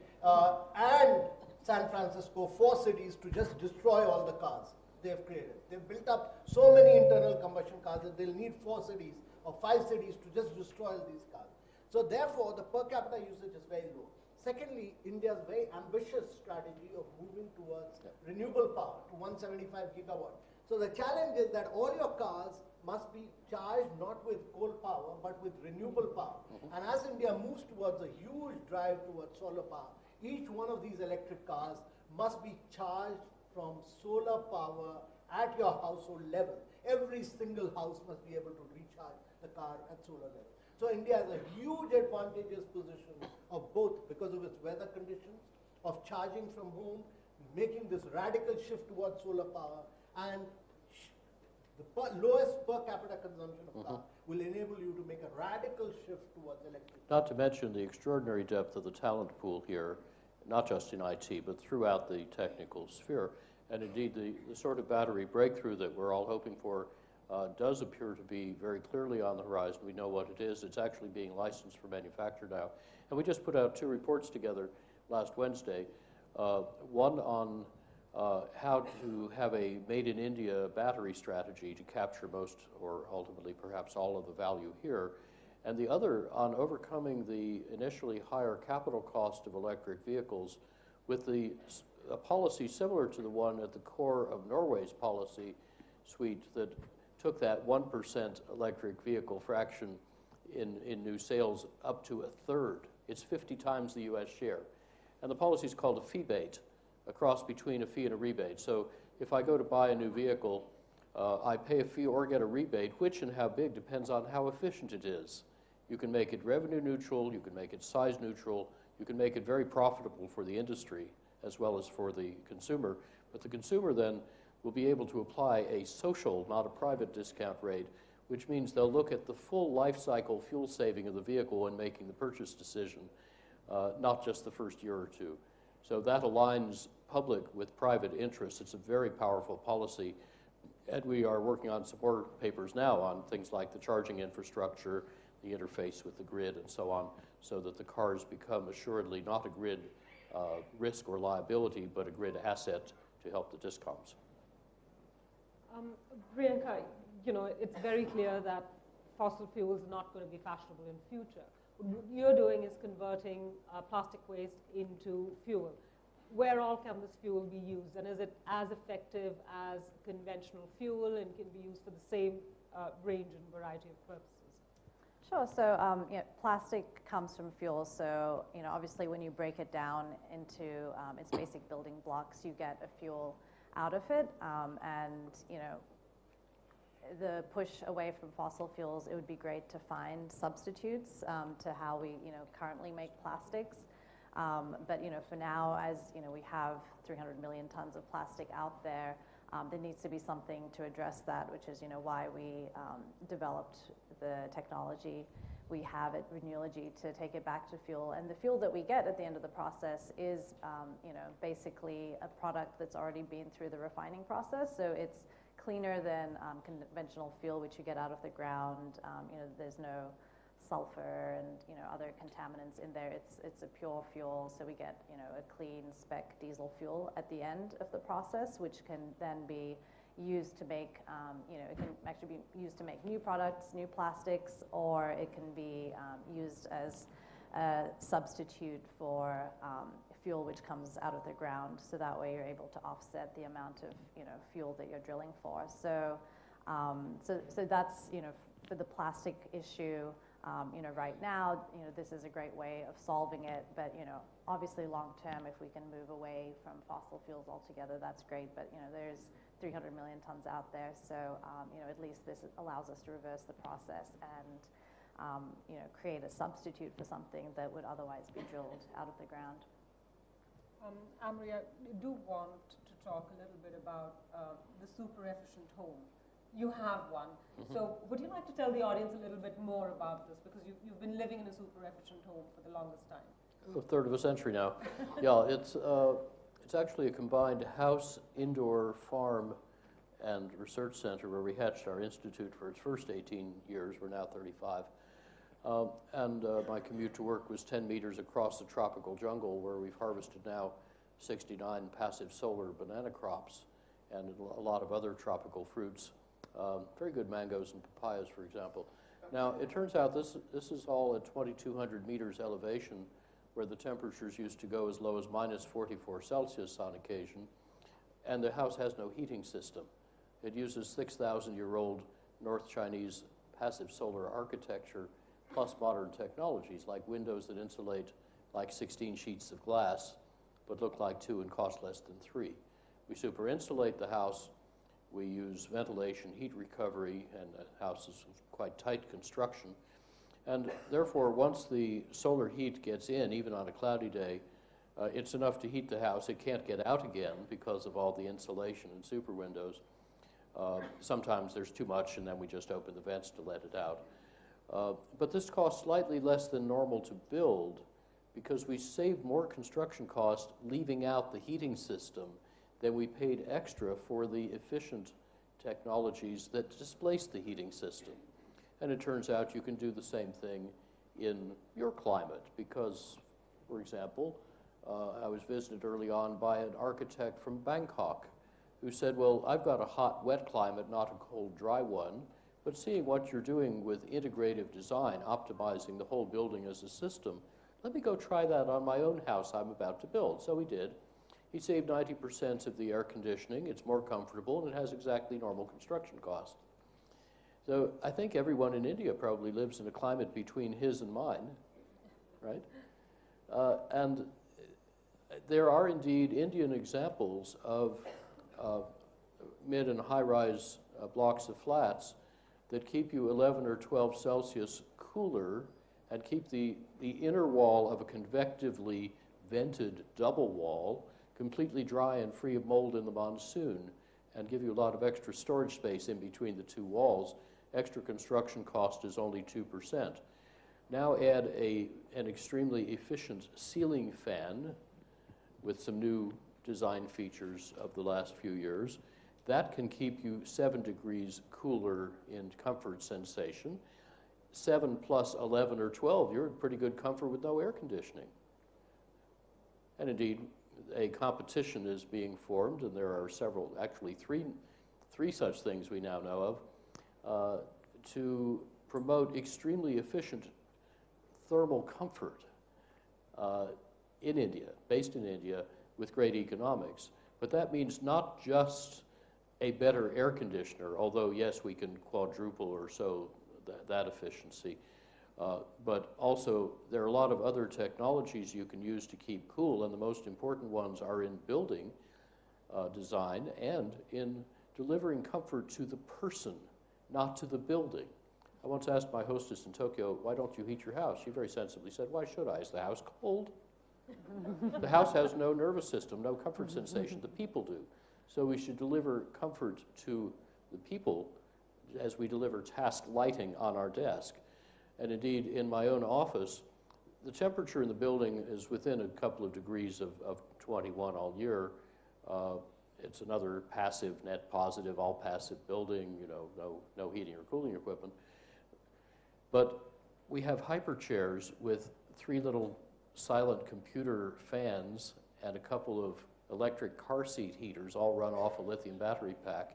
and San Francisco, 4 cities to just destroy all the cars they have created. They've built up so many internal combustion cars that they'll need 4 cities or 5 cities to just destroy these cars. So therefore, the per capita usage is very low. Secondly, India's very ambitious strategy of moving towards renewable power to 175 gigawatt. So the challenge is that all your cars must be charged not with coal power, but with renewable power. And as India moves towards a huge drive towards solar power, each one of these electric cars must be charged from solar power at your household level. Every single house must be able to recharge the car at solar level. So India has a huge advantageous position of both because of its weather conditions, of charging from home, making this radical shift towards solar power, and the lowest per capita consumption of power will enable you to make a radical shift towards electric. Not to mention the extraordinary depth of the talent pool here, not just in IT, but throughout the technical sphere. And indeed, the sort of battery breakthrough that we're all hoping for does appear to be very clearly on the horizon. We know what it is. It's actually being licensed for manufacture now. And we just put out 2 reports together last Wednesday, one on how to have a made-in-India battery strategy to capture most or ultimately perhaps all of the value here, and the other on overcoming the initially higher capital cost of electric vehicles with a policy similar to the one at the core of Norway's policy suite that took that 1% electric vehicle fraction in new sales up to 1/3. It's 50 times the US share. And the policy is called a fee-bate, a cross between a fee and a rebate. So if I go to buy a new vehicle, I pay a fee or get a rebate, which and how big depends on how efficient it is. You can make it revenue neutral, you can make it size neutral, you can make it very profitable for the industry as well as for the consumer. But the consumer then will be able to apply a social, not a private discount rate, which means they'll look at the full life cycle fuel saving of the vehicle when making the purchase decision, not just the first year or 2. So that aligns public with private interests. It's a very powerful policy. And we are working on support papers now on things like the charging infrastructure, the interface with the grid, and so on, so that the cars become assuredly not a grid risk or liability, but a grid asset to help the discoms. Priyanka, it's very clear that fossil fuels are not going to be fashionable in future. What you're doing is converting plastic waste into fuel. Where all can this fuel be used? And is it as effective as conventional fuel and can be used for the same range and variety of purposes? Sure. So plastic comes from fuel. So obviously when you break it down into its basic building blocks, you get a fuel out of it. And the push away from fossil fuels, it would be great to find substitutes to how we, currently make plastics. But, for now, as, we have 300 million tons of plastic out there, there needs to be something to address that, which is, why we developed the technology we have at Renewlogy to take it back to fuel. And the fuel that we get at the end of the process is, basically a product that's already been through the refining process. So it's cleaner than conventional fuel, which you get out of the ground. There's no sulfur and other contaminants in there. It's a pure fuel, so we get a clean spec diesel fuel at the end of the process, which can then be used to make, it can actually be used to make new products, new plastics, or it can be used as a substitute for fuel which comes out of the ground. So that way you're able to offset the amount of fuel that you're drilling for. So so that's for the plastic issue. Right now, this is a great way of solving it, but, obviously long term, if we can move away from fossil fuels altogether, that's great, but, there's 300 million tons out there, so, at least this allows us to reverse the process and, create a substitute for something that would otherwise be drilled out of the ground. Amory, I do want to talk a little bit about the super efficient home. You have one. So would you like to tell the audience a little bit more about this? Because you've been living in a super efficient home for the longest time. A third of a century now. Yeah, it's actually a combined house, indoor, farm, and research center where we hatched our institute for its first 18 years. We're now 35. And my commute to work was 10 meters across the tropical jungle where we've harvested now 69 passive solar banana crops and a lot of other tropical fruits. Very good mangoes and papayas, for example. Now, it turns out this is all at 2,200 meters elevation, where the temperatures used to go as low as minus 44 Celsius on occasion, and the house has no heating system. It uses 6,000-year-old North Chinese passive solar architecture, plus modern technologies like windows that insulate like 16 sheets of glass, but look like 2 and cost less than 3. We super insulate the house. We use ventilation, heat recovery, and the house is quite tight construction. And therefore, once the solar heat gets in, even on a cloudy day, it's enough to heat the house. It can't get out again because of all the insulation and super windows. Sometimes there's too much, and then we just open the vents to let it out. But this costs slightly less than normal to build because we save more construction cost leaving out the heating system than we paid extra for the efficient technologies that displace the heating system. And it turns out you can do the same thing in your climate because, for example, I was visited early on by an architect from Bangkok who said, well, I've got a hot, wet climate, not a cold, dry one, but seeing what you're doing with integrative design, optimizing the whole building as a system, let me go try that on my own house I'm about to build. So he did. He saved 90% of the air conditioning. It's more comfortable, and it has exactly normal construction cost. So I think everyone in India probably lives in a climate between his and mine, right? And there are indeed Indian examples of mid and high-rise blocks of flats that keep you 11 or 12 Celsius cooler and keep the inner wall of a convectively vented double wall completely dry and free of mold in the monsoon and give you a lot of extra storage space in between the two walls. Extra construction cost is only 2%. Now add an extremely efficient ceiling fan with some new design features of the last few years. That can keep you 7 degrees cooler in comfort sensation. 7 plus 11 or 12, you're in pretty good comfort with no air conditioning. And indeed, a competition is being formed, and there are several, actually three such things we now know of, to promote extremely efficient thermal comfort in India, based in India, with great economics. But that means not just a better air conditioner, although yes, we can quadruple or so that efficiency. But also, there are a lot of other technologies you can use to keep cool, and the most important ones are in building design and in delivering comfort to the person not to the building. I once asked my hostess in Tokyo, why don't you heat your house? She very sensibly said, why should I? Is the house cold? The house has no nervous system, no comfort sensation. The people do. So we should deliver comfort to the people as we deliver task lighting on our desk. And indeed, in my own office, the temperature in the building is within a couple of degrees of 21 all year. It's another passive, net positive, all passive building, you know, no heating or cooling equipment. But we have hyper chairs with 3 little silent computer fans and a couple of electric car seat heaters, all run off a lithium battery pack.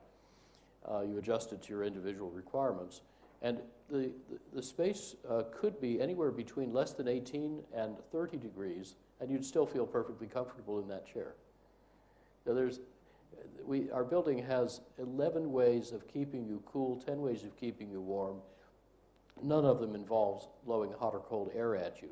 You adjust it to your individual requirements. And the space could be anywhere between less than 18 and 30 degrees, and you'd still feel perfectly comfortable in that chair. Now our building has 11 ways of keeping you cool, 10 ways of keeping you warm. None of them involves blowing hot or cold air at you.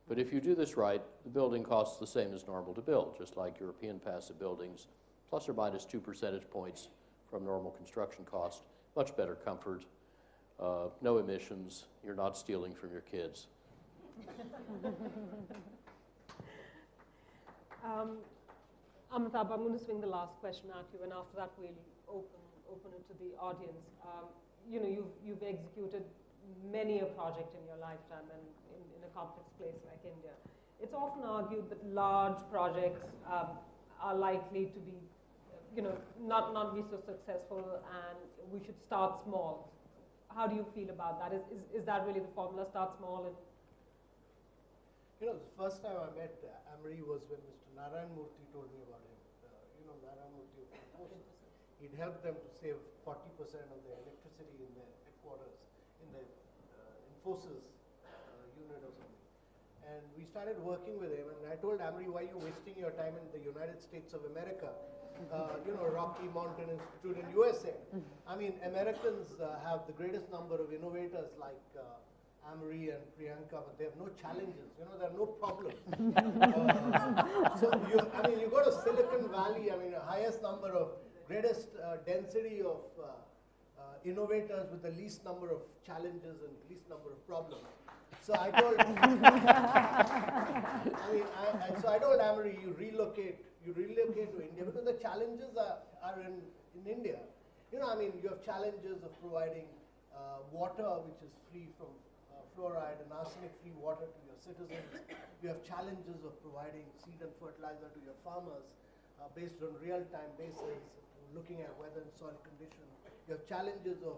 But if you do this right, the building costs the same as normal to build, just like European passive buildings, plus or minus 2 percentage points from normal construction cost. Much better comfort, no emissions, you're not stealing from your kids. Amitabh, I'm going to swing the last question at you, and after that we'll open it to the audience. You know, you've executed many a project in your lifetime, and in a complex place like India. It's often argued that large projects are likely to be, you know, not be so successful, and we should start small. How do you feel about that? Is that really the formula? Start small and. You know, the first time I met Amri was when Mr. Narayan Murthy told me about him. You know, Narayan Murthy of Infosys. He'd helped them to save 40% of their electricity in their headquarters, in the Infosys unit or something. And we started working with him, and I told Amri, why are you wasting your time in the United States of America? You know, Rocky Mountain Institute in USA. I mean, Americans have the greatest number of innovators like Amri and Priyanka, but they have no challenges. You know, there are no problems. So, you go to Silicon Valley. I mean, the highest number of, greatest density of innovators with the least number of challenges and least number of problems. So I told, I told Amri, you relocate to India, because the challenges are in India. You know, I mean, you have challenges of providing water which is free from fluoride and arsenic-free water to your citizens. You have challenges of providing seed and fertilizer to your farmers based on real-time basis, looking at weather and soil conditions. You have challenges of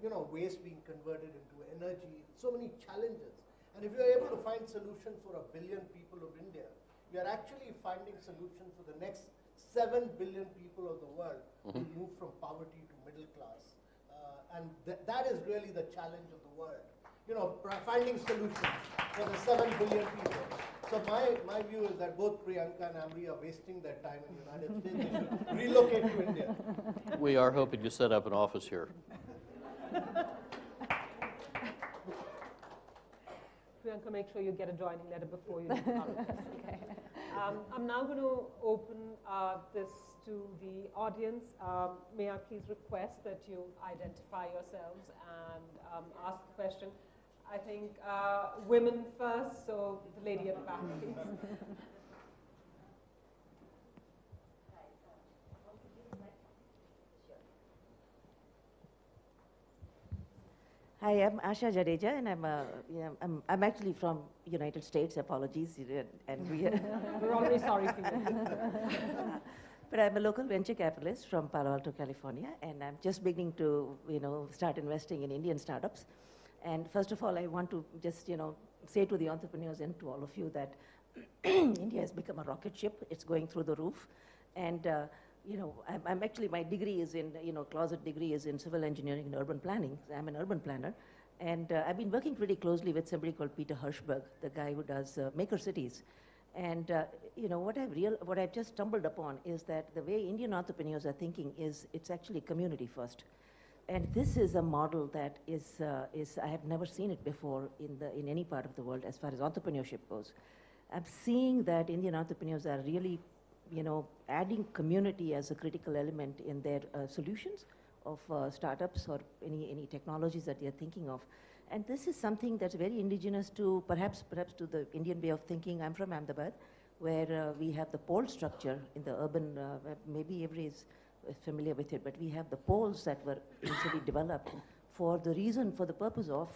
you know, waste being converted into energy. So many challenges. And if you're able to find solutions for 1 billion people of India, you're actually finding solutions for the next 7 billion people of the world to move from poverty to middle class. And that is really the challenge of the world. You know, finding solutions for the 7 billion people. So my view is that both Priyanka and Amri are wasting their time in the United States. They should relocate to India. We are hoping to set up an office here. Priyanka, make sure you get a joining letter before you leave. Okay. I'm now going to open this to the audience. May I please request that you identify yourselves and ask the question. I think women first, so the lady at the back, please. Hi, I'm Asha Jadeja, and I'm actually from United States. Apologies, and we're already sorry for you. But I'm a local venture capitalist from Palo Alto, California, and I'm just beginning to, start investing in Indian startups. And first of all, I want to just, say to the entrepreneurs and to all of you that India has become a rocket ship. It's going through the roof, and I'm actually, my degree is in, closet degree is in civil engineering and urban planning. I'm an urban planner. And I've been working pretty closely with somebody called Peter Hirschberg, the guy who does Maker Cities. And what I've just stumbled upon is that the way Indian entrepreneurs are thinking is it's actually community first. And this is a model that is I have never seen it before in any part of the world as far as entrepreneurship goes. I'm seeing that Indian entrepreneurs are really adding community as a critical element in their solutions, startups or any technologies that you're thinking of. And this is something that's very indigenous to perhaps to the Indian way of thinking. I'm from Ahmedabad, where we have the pole structure in the urban, maybe everybody is familiar with it, but we have the poles that were initially developed for the purpose of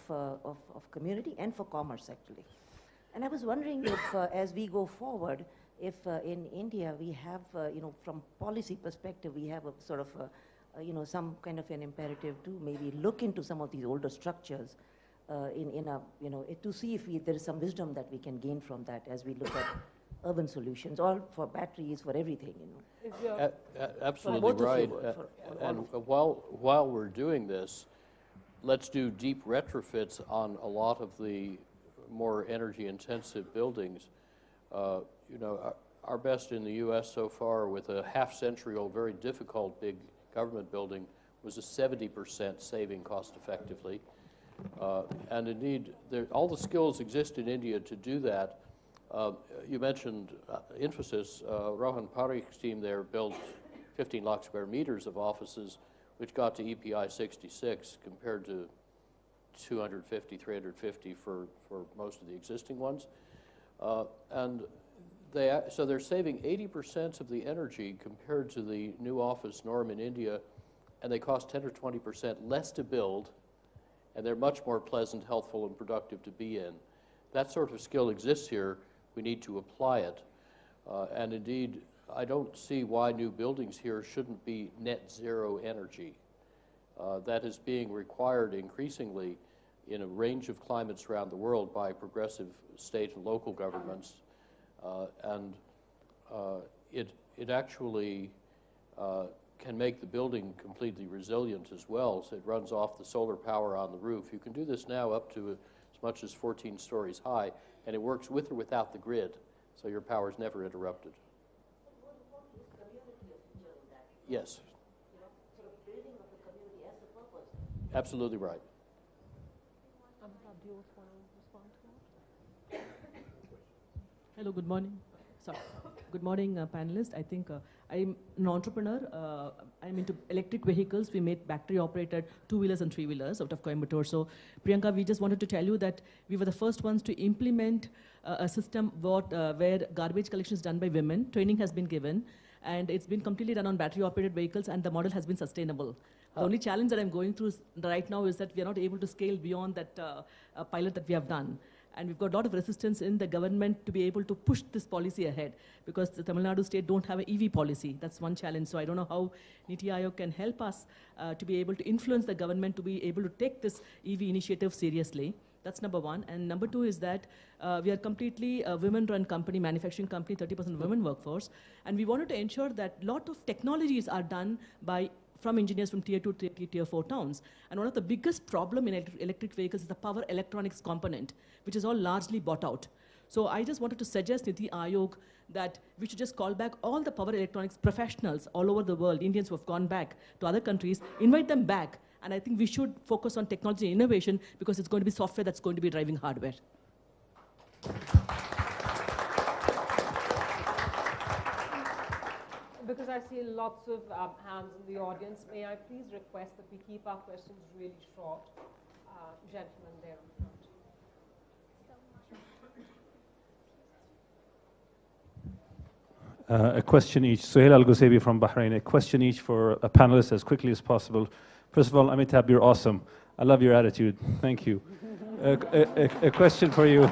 community and for commerce, actually. And I was wondering if, as we go forward, if in India we have, from policy perspective, we have a sort of, some kind of an imperative to maybe look into some of these older structures to see if there is some wisdom that we can gain from that as we look at urban solutions, all for batteries, for everything, Absolutely right. And while we're doing this, let's do deep retrofits on a lot of the more energy-intensive buildings. Our best in the U.S. so far, with a half-century-old, very difficult big government building, was a 70% saving cost-effectively. And indeed, all the skills exist in India to do that. You mentioned Infosys. Rohan Parikh's team there built 15 lakh square meters of offices, which got to EPI 66 compared to 250, 350 for most of the existing ones. And so they're saving 80% of the energy compared to the new office norm in India, and they cost 10 or 20% less to build, and they're much more pleasant, healthful, and productive to be in. That sort of skill exists here. We need to apply it. And indeed, I don't see why new buildings here shouldn't be net zero energy. That is being required increasingly in a range of climates around the world by progressive state and local governments. And it actually can make the building completely resilient as well. So it runs off the solar power on the roof. You can do this now up to as much as 14 stories high, and it works with or without the grid, so your power is never interrupted. Yes. Absolutely right. Hello, good morning. Sorry. Good morning, panelists. I think I'm an entrepreneur. I'm into electric vehicles. We made battery-operated two-wheelers and three-wheelers out of Coimbatore. So, Priyanka, we just wanted to tell you that we were the first ones to implement a system where garbage collection is done by women. Training has been given, and it's been completely done on battery-operated vehicles, and the model has been sustainable. The only challenge that I'm going through right now is that we are not able to scale beyond that pilot that we have done. And we've got a lot of resistance in the government to be able to push this policy ahead, because the Tamil Nadu state don't have an EV policy. That's one challenge. So I don't know how NITI Aayog can help us to be able to influence the government to be able to take this EV initiative seriously. That's number one. And number two is that we are completely a women-run company, manufacturing company, 30% women workforce. And we wanted to ensure that a lot of technologies are done from engineers from tier 2, tier 4 towns. And one of the biggest problem in electric vehicles is the power electronics component, which is all largely bought out. So I just wanted to suggest NITI Aayog that we should just call back all the power electronics professionals all over the world, Indians who have gone back to other countries, invite them back. And I think we should focus on technology and innovation, because it's going to be software that's going to be driving hardware. Because I see lots of hands in the audience, may I please request that we keep our questions really short? Gentleman there in front. A question each. Suhail Al-Ghusaybi from Bahrain. A question each for a panelist as quickly as possible. First of all, Amitabh, you're awesome. I love your attitude. Thank you. A question for you.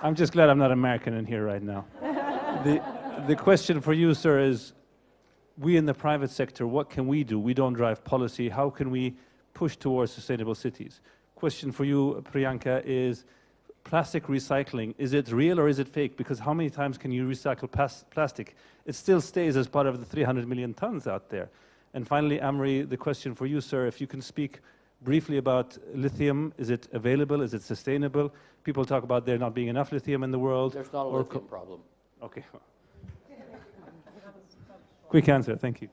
I'm just glad I'm not American in here right now. The question for you, sir, is we in the private sector, what can we do? We don't drive policy. How can we push towards sustainable cities? Question for you, Priyanka, is plastic recycling. Is it real or is it fake? Because how many times can you recycle plastic? It still stays as part of the 300 million tons out there. And finally, Amri, the question for you, sir, if you can speak briefly about lithium. Is it available? Is it sustainable? People talk about there not being enough lithium in the world. There's not a lithium problem. Okay. Quick answer, thank you.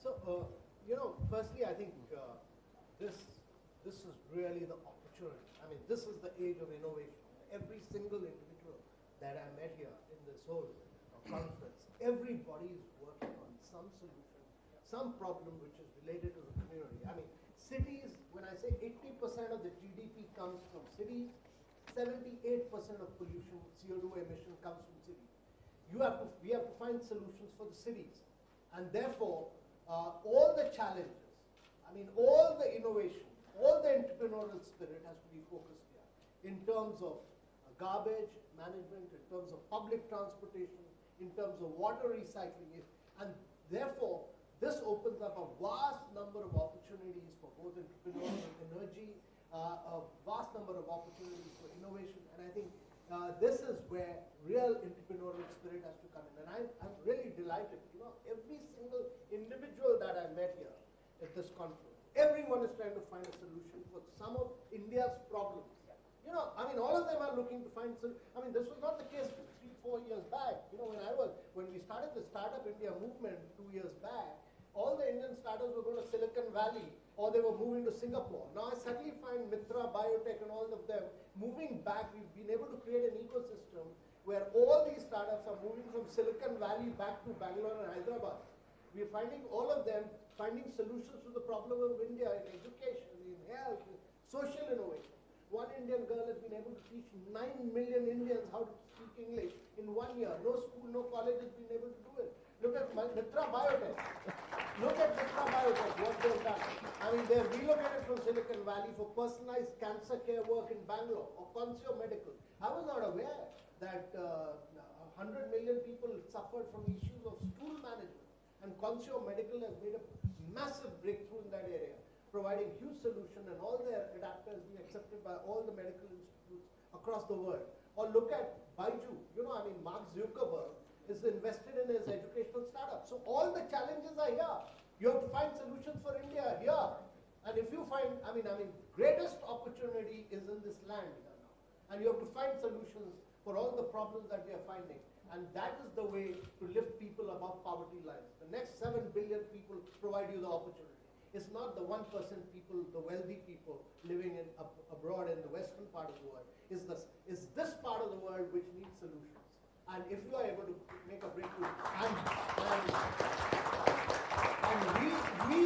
So, firstly, I think this is really the opportunity. I mean, this is the age of innovation. Every single individual that I met here in this whole conference, everybody is working on some solution, some problem which is related to the community. I mean, cities, when I say 80% of the GDP comes from cities, 78% of pollution, CO2 emission comes from cities. We have to find solutions for the cities. And therefore, all the challenges, I mean, all the innovation, all the entrepreneurial spirit has to be focused here in terms of garbage management, in terms of public transportation, in terms of water recycling. And therefore, this opens up a vast number of opportunities for both entrepreneurial energy, a vast number of opportunities for innovation. And I think this is where real entrepreneurial spirit has to come in. And I'm really delighted. You know, every single individual that I met here at this conference, everyone is trying to find a solution for some of India's problems. You know, I mean, all of them are looking to find solutions. I mean, this was not the case 3-4 years back. You know, when we started the Startup India movement 2 years back, all the Indian startups were going to Silicon Valley or they were moving to Singapore. Now I suddenly find Mitra Biotech and all of them moving back. We've been able to create an ecosystem where all these startups are moving from Silicon Valley back to Bangalore and Hyderabad. We're finding all of them finding solutions to the problem of India in education, in health, in social innovation. One Indian girl has been able to teach 9 million Indians how to speak English in 1 year. No school, no college has been able to do it. Look at Mitra Biotech. Look at Mitra Biotech, what they've done. I mean, they've relocated from Silicon Valley for personalized cancer care work in Bangalore, or Consio Medical. I was not aware that 100 million people suffered from issues of stool management. And Consio Medical has made a massive breakthrough in that area, providing huge solution, and all their adapters being accepted by all the medical institutes across the world. Or look at Baiju. You know, I mean, Mark Zuckerberg is invested in his educational startup. So all the challenges are here. You have to find solutions for India here. And if you find, I mean, greatest opportunity is in this land here now. And you have to find solutions for all the problems that we are finding. And that is the way to lift people above poverty lines. The next 7 billion people provide you the opportunity. It's not the 1% people, the wealthy people living abroad in the western part of the world. It's this part of the world which needs solutions. And if you are able to make a breakthrough, and we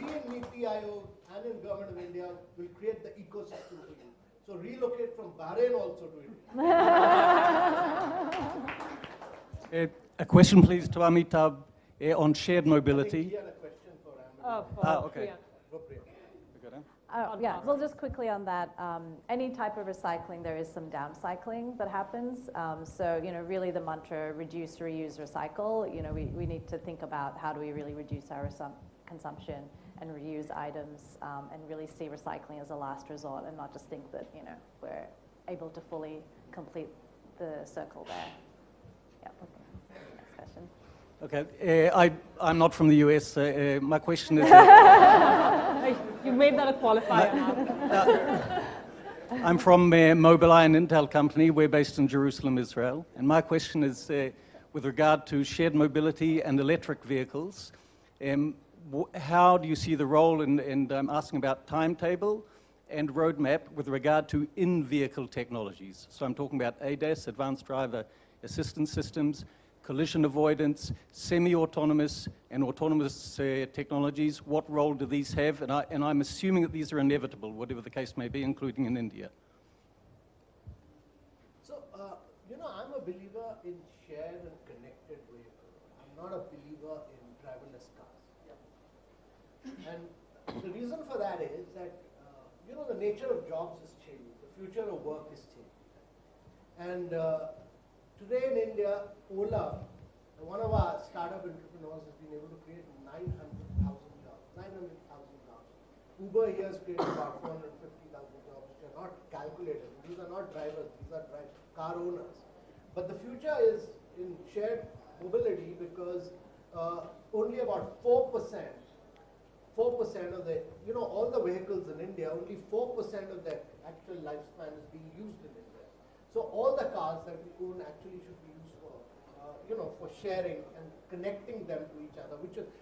in NITI Aayog and in Government of India will create the ecosystem for you. So relocate from Bahrain also to India. A question, please, to Amitabh on shared mobility. He had a question for Okay. Yeah, well, just quickly on that, any type of recycling, there is some downcycling that happens. So, you know, really the mantra, reduce, reuse, recycle, you know, we need to think about how do we really reduce our consumption and reuse items and really see recycling as a last resort and not just think that, you know, we're able to fully complete the circle there. Yeah, okay. Next question. Okay, I'm not from the US. My question is... You made that a qualifier now. I'm from Mobileye, an Intel company. We're based in Jerusalem, Israel. And my question is with regard to shared mobility and electric vehicles. How do you see the role, and I'm asking about timetable and roadmap with regard to in-vehicle technologies. So I'm talking about ADAS, Advanced Driver Assistance Systems, collision avoidance, semi-autonomous and autonomous technologies. What role do these have? And I'm assuming that these are inevitable, whatever the case may be, including in India. So, you know, I'm a believer in shared and connected vehicles. I'm not a believer in driverless cars. Yeah. And the reason for that is that, you know, the nature of jobs is changing. The future of work is changing. And today in India, Ola, one of our startup entrepreneurs, has been able to create 900,000 jobs. 900,000 jobs. Uber here has created about 450,000 jobs, which are not calculated. These are not drivers, these are car owners. But the future is in shared mobility because only about 4% of the, you know, all the vehicles in India, only 4% of their actual lifespan is being used in India. So all the cars that we own actually should be used for, you know, for sharing and connecting them to each other,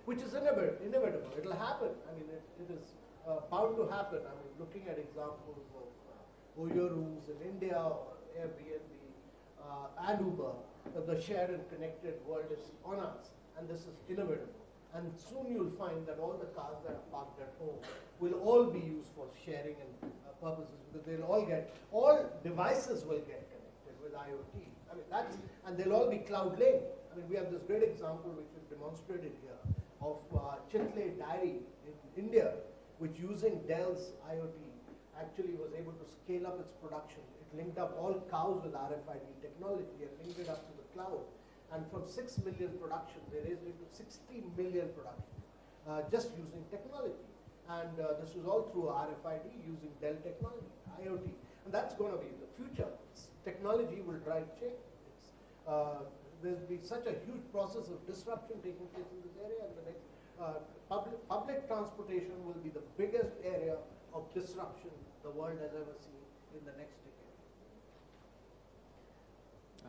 which is inevitable. It'll happen. I mean, it is bound to happen. I mean, looking at examples of Oyorus in India, or Airbnb, and Uber, the shared and connected world is on us. and this is inevitable. And soon you'll find that all the cars that are parked at home will all be used for sharing and purposes, because they'll all devices will get connected with IoT. I mean, and they'll all be cloud linked. I mean, we have this great example which is demonstrated here of Chitle Dairy in India, which using Dell's IoT actually was able to scale up its production. It linked up all cows with RFID technology and linked it up to the cloud. And from 6 million production, they raised it to 60 million production, just using technology. And this was all through RFID using Dell technology, IoT. And that's going to be the future. Technology will drive change. There'll be such a huge process of disruption taking place in this area, and the next public transportation will be the biggest area of disruption the world has ever seen in the next decade.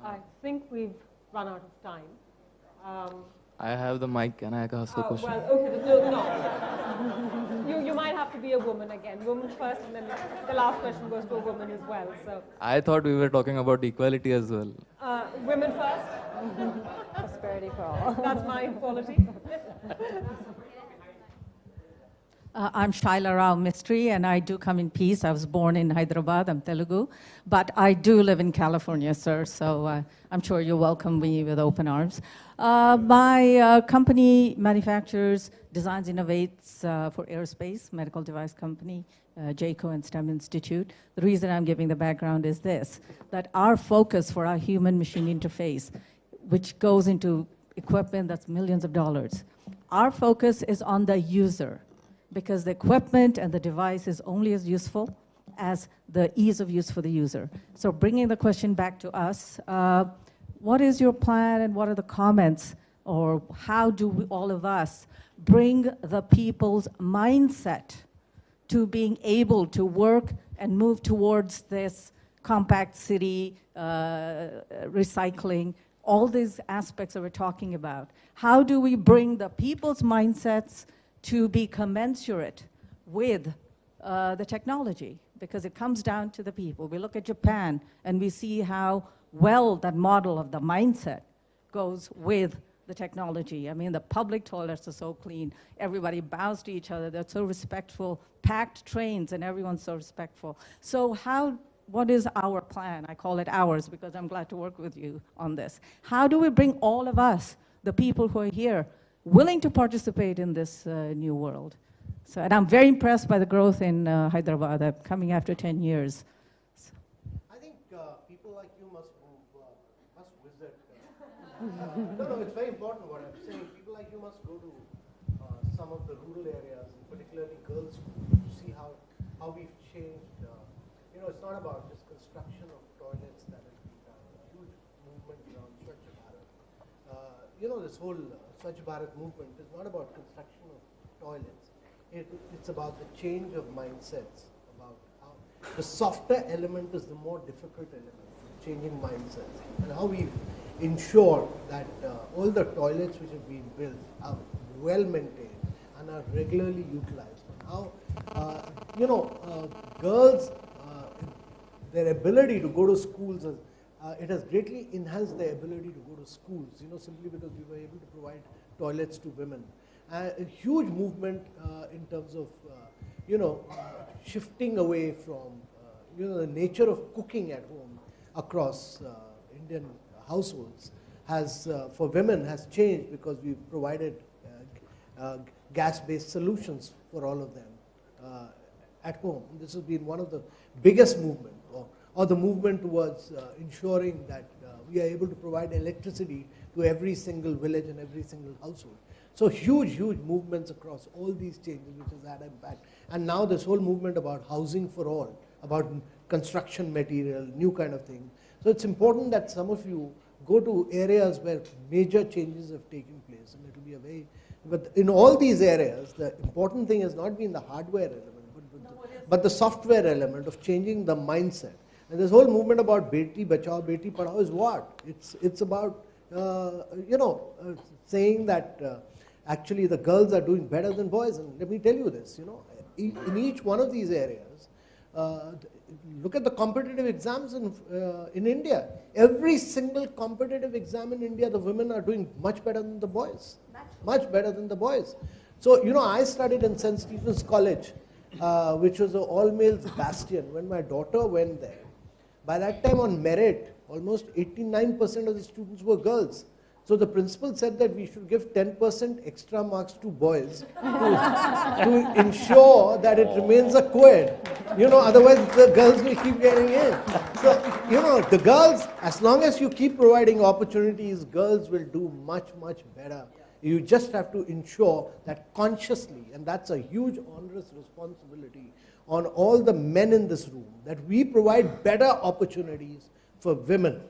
I think we've run out of time. I have the mic. Can I ask a question? Well, okay, no. You might have to be a woman again. Woman first, and then the last question goes to a woman as well. So I thought we were talking about equality as well. Women first. Prosperity for all. That's my equality. I'm Shaila Rao Mistry, and I do come in peace. I was born in Hyderabad, I'm Telugu, but I do live in California, sir, so I'm sure you'll welcome me with open arms. My company manufactures, designs, innovates for aerospace, medical device company, JACO and STEM Institute. The reason I'm giving the background is this, that our focus for our human-machine interface, which goes into equipment that's millions of dollars, our focus is on the user, because the equipment and the device is only as useful as the ease of use for the user. So bringing the question back to us, what is your plan and what are the comments, or how do all of us bring the people's mindset to being able to work and move towards this compact city, recycling, all these aspects that we're talking about? How do we bring the people's mindsets to be commensurate with the technology? Because it comes down to the people. We look at Japan and we see how well that model of the mindset goes with the technology. I mean, the public toilets are so clean. Everybody bows to each other. They're so respectful. Packed trains and everyone's so respectful. So what is our plan? I call it ours because I'm glad to work with you on this. How do we bring all of us, the people who are here, willing to participate in this new world? So, and I'm very impressed by the growth in Hyderabad, coming after 10 years. So. I think people like you must visit. No, it's very important what I'm saying. People like you must go to some of the rural areas, particularly girls' schools, to see how we've changed. It's not about just construction of toilets that has been done. A huge movement around Swachh Bharat. This whole Swachh Bharat movement is not about construction of toilets. It's about the change of mindsets, about how the softer element is the more difficult element, changing mindsets, and how we ensure that all the toilets which have been built are well maintained and are regularly utilized. How, girls, their ability to go to schools, it has greatly enhanced their ability to go to schools, simply because we were able to provide toilets to women. A huge movement in terms of, shifting away from, the nature of cooking at home across Indian households has, for women, has changed because we've provided gas-based solutions for all of them at home. This has been one of the biggest movements, or the movement towards ensuring that we are able to provide electricity to every single village and every single household. So huge movements across all these changes which has had impact. And now this whole movement about housing for all, about construction material, new kind of thing. So it's important that some of you go to areas where major changes have taken place, and it will be but in all these areas, the important thing has not been the hardware element, but the software element of changing the mindset. And this whole movement about Beti Bachao, Beti Padhao is what? It's about, saying that actually the girls are doing better than boys. And let me tell you this, in each one of these areas, look at the competitive exams in India. Every single competitive exam in India, the women are doing much better than the boys. Much better than the boys. So, you know, I studied in St. Stephen's College, which was an all-males bastion. When my daughter went there, by that time on merit, almost 89% of the students were girls. So the principal said that we should give 10% extra marks to boys to ensure that it remains a co-ed. You know, otherwise the girls will keep getting in. So, you know, the girls, as long as you keep providing opportunities, girls will do much, much better. You just have to ensure that consciously, and that's a huge onerous responsibility on all the men in this room, that we provide better opportunities for women.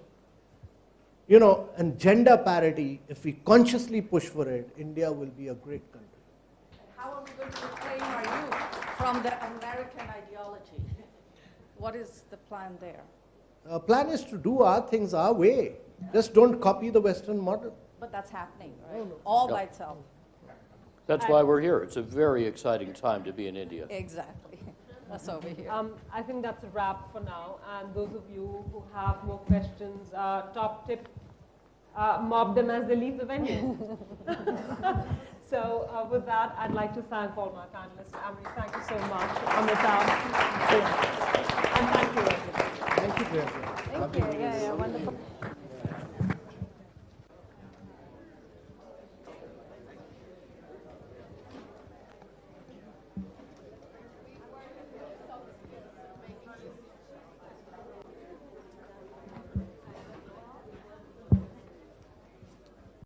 You know, and gender parity, if we consciously push for it, India will be a great country. And how are we going to reclaim our youth from the American ideology? What is the plan there? Plan is to do our things our way. Just don't copy the Western model. But that's happening, right? All No. by itself. That's why we're here. It's a very exciting time to be in India. Exactly. That's over here. I think that's a wrap for now. And those of you who have more questions, top tip, mob them as they leave the venue. So with that, I'd like to thank all my panelists. Amri, thank you so much. Amitabh. And thank you, everyone. Thank you, Priyanka. Thank you. Yeah, wonderful.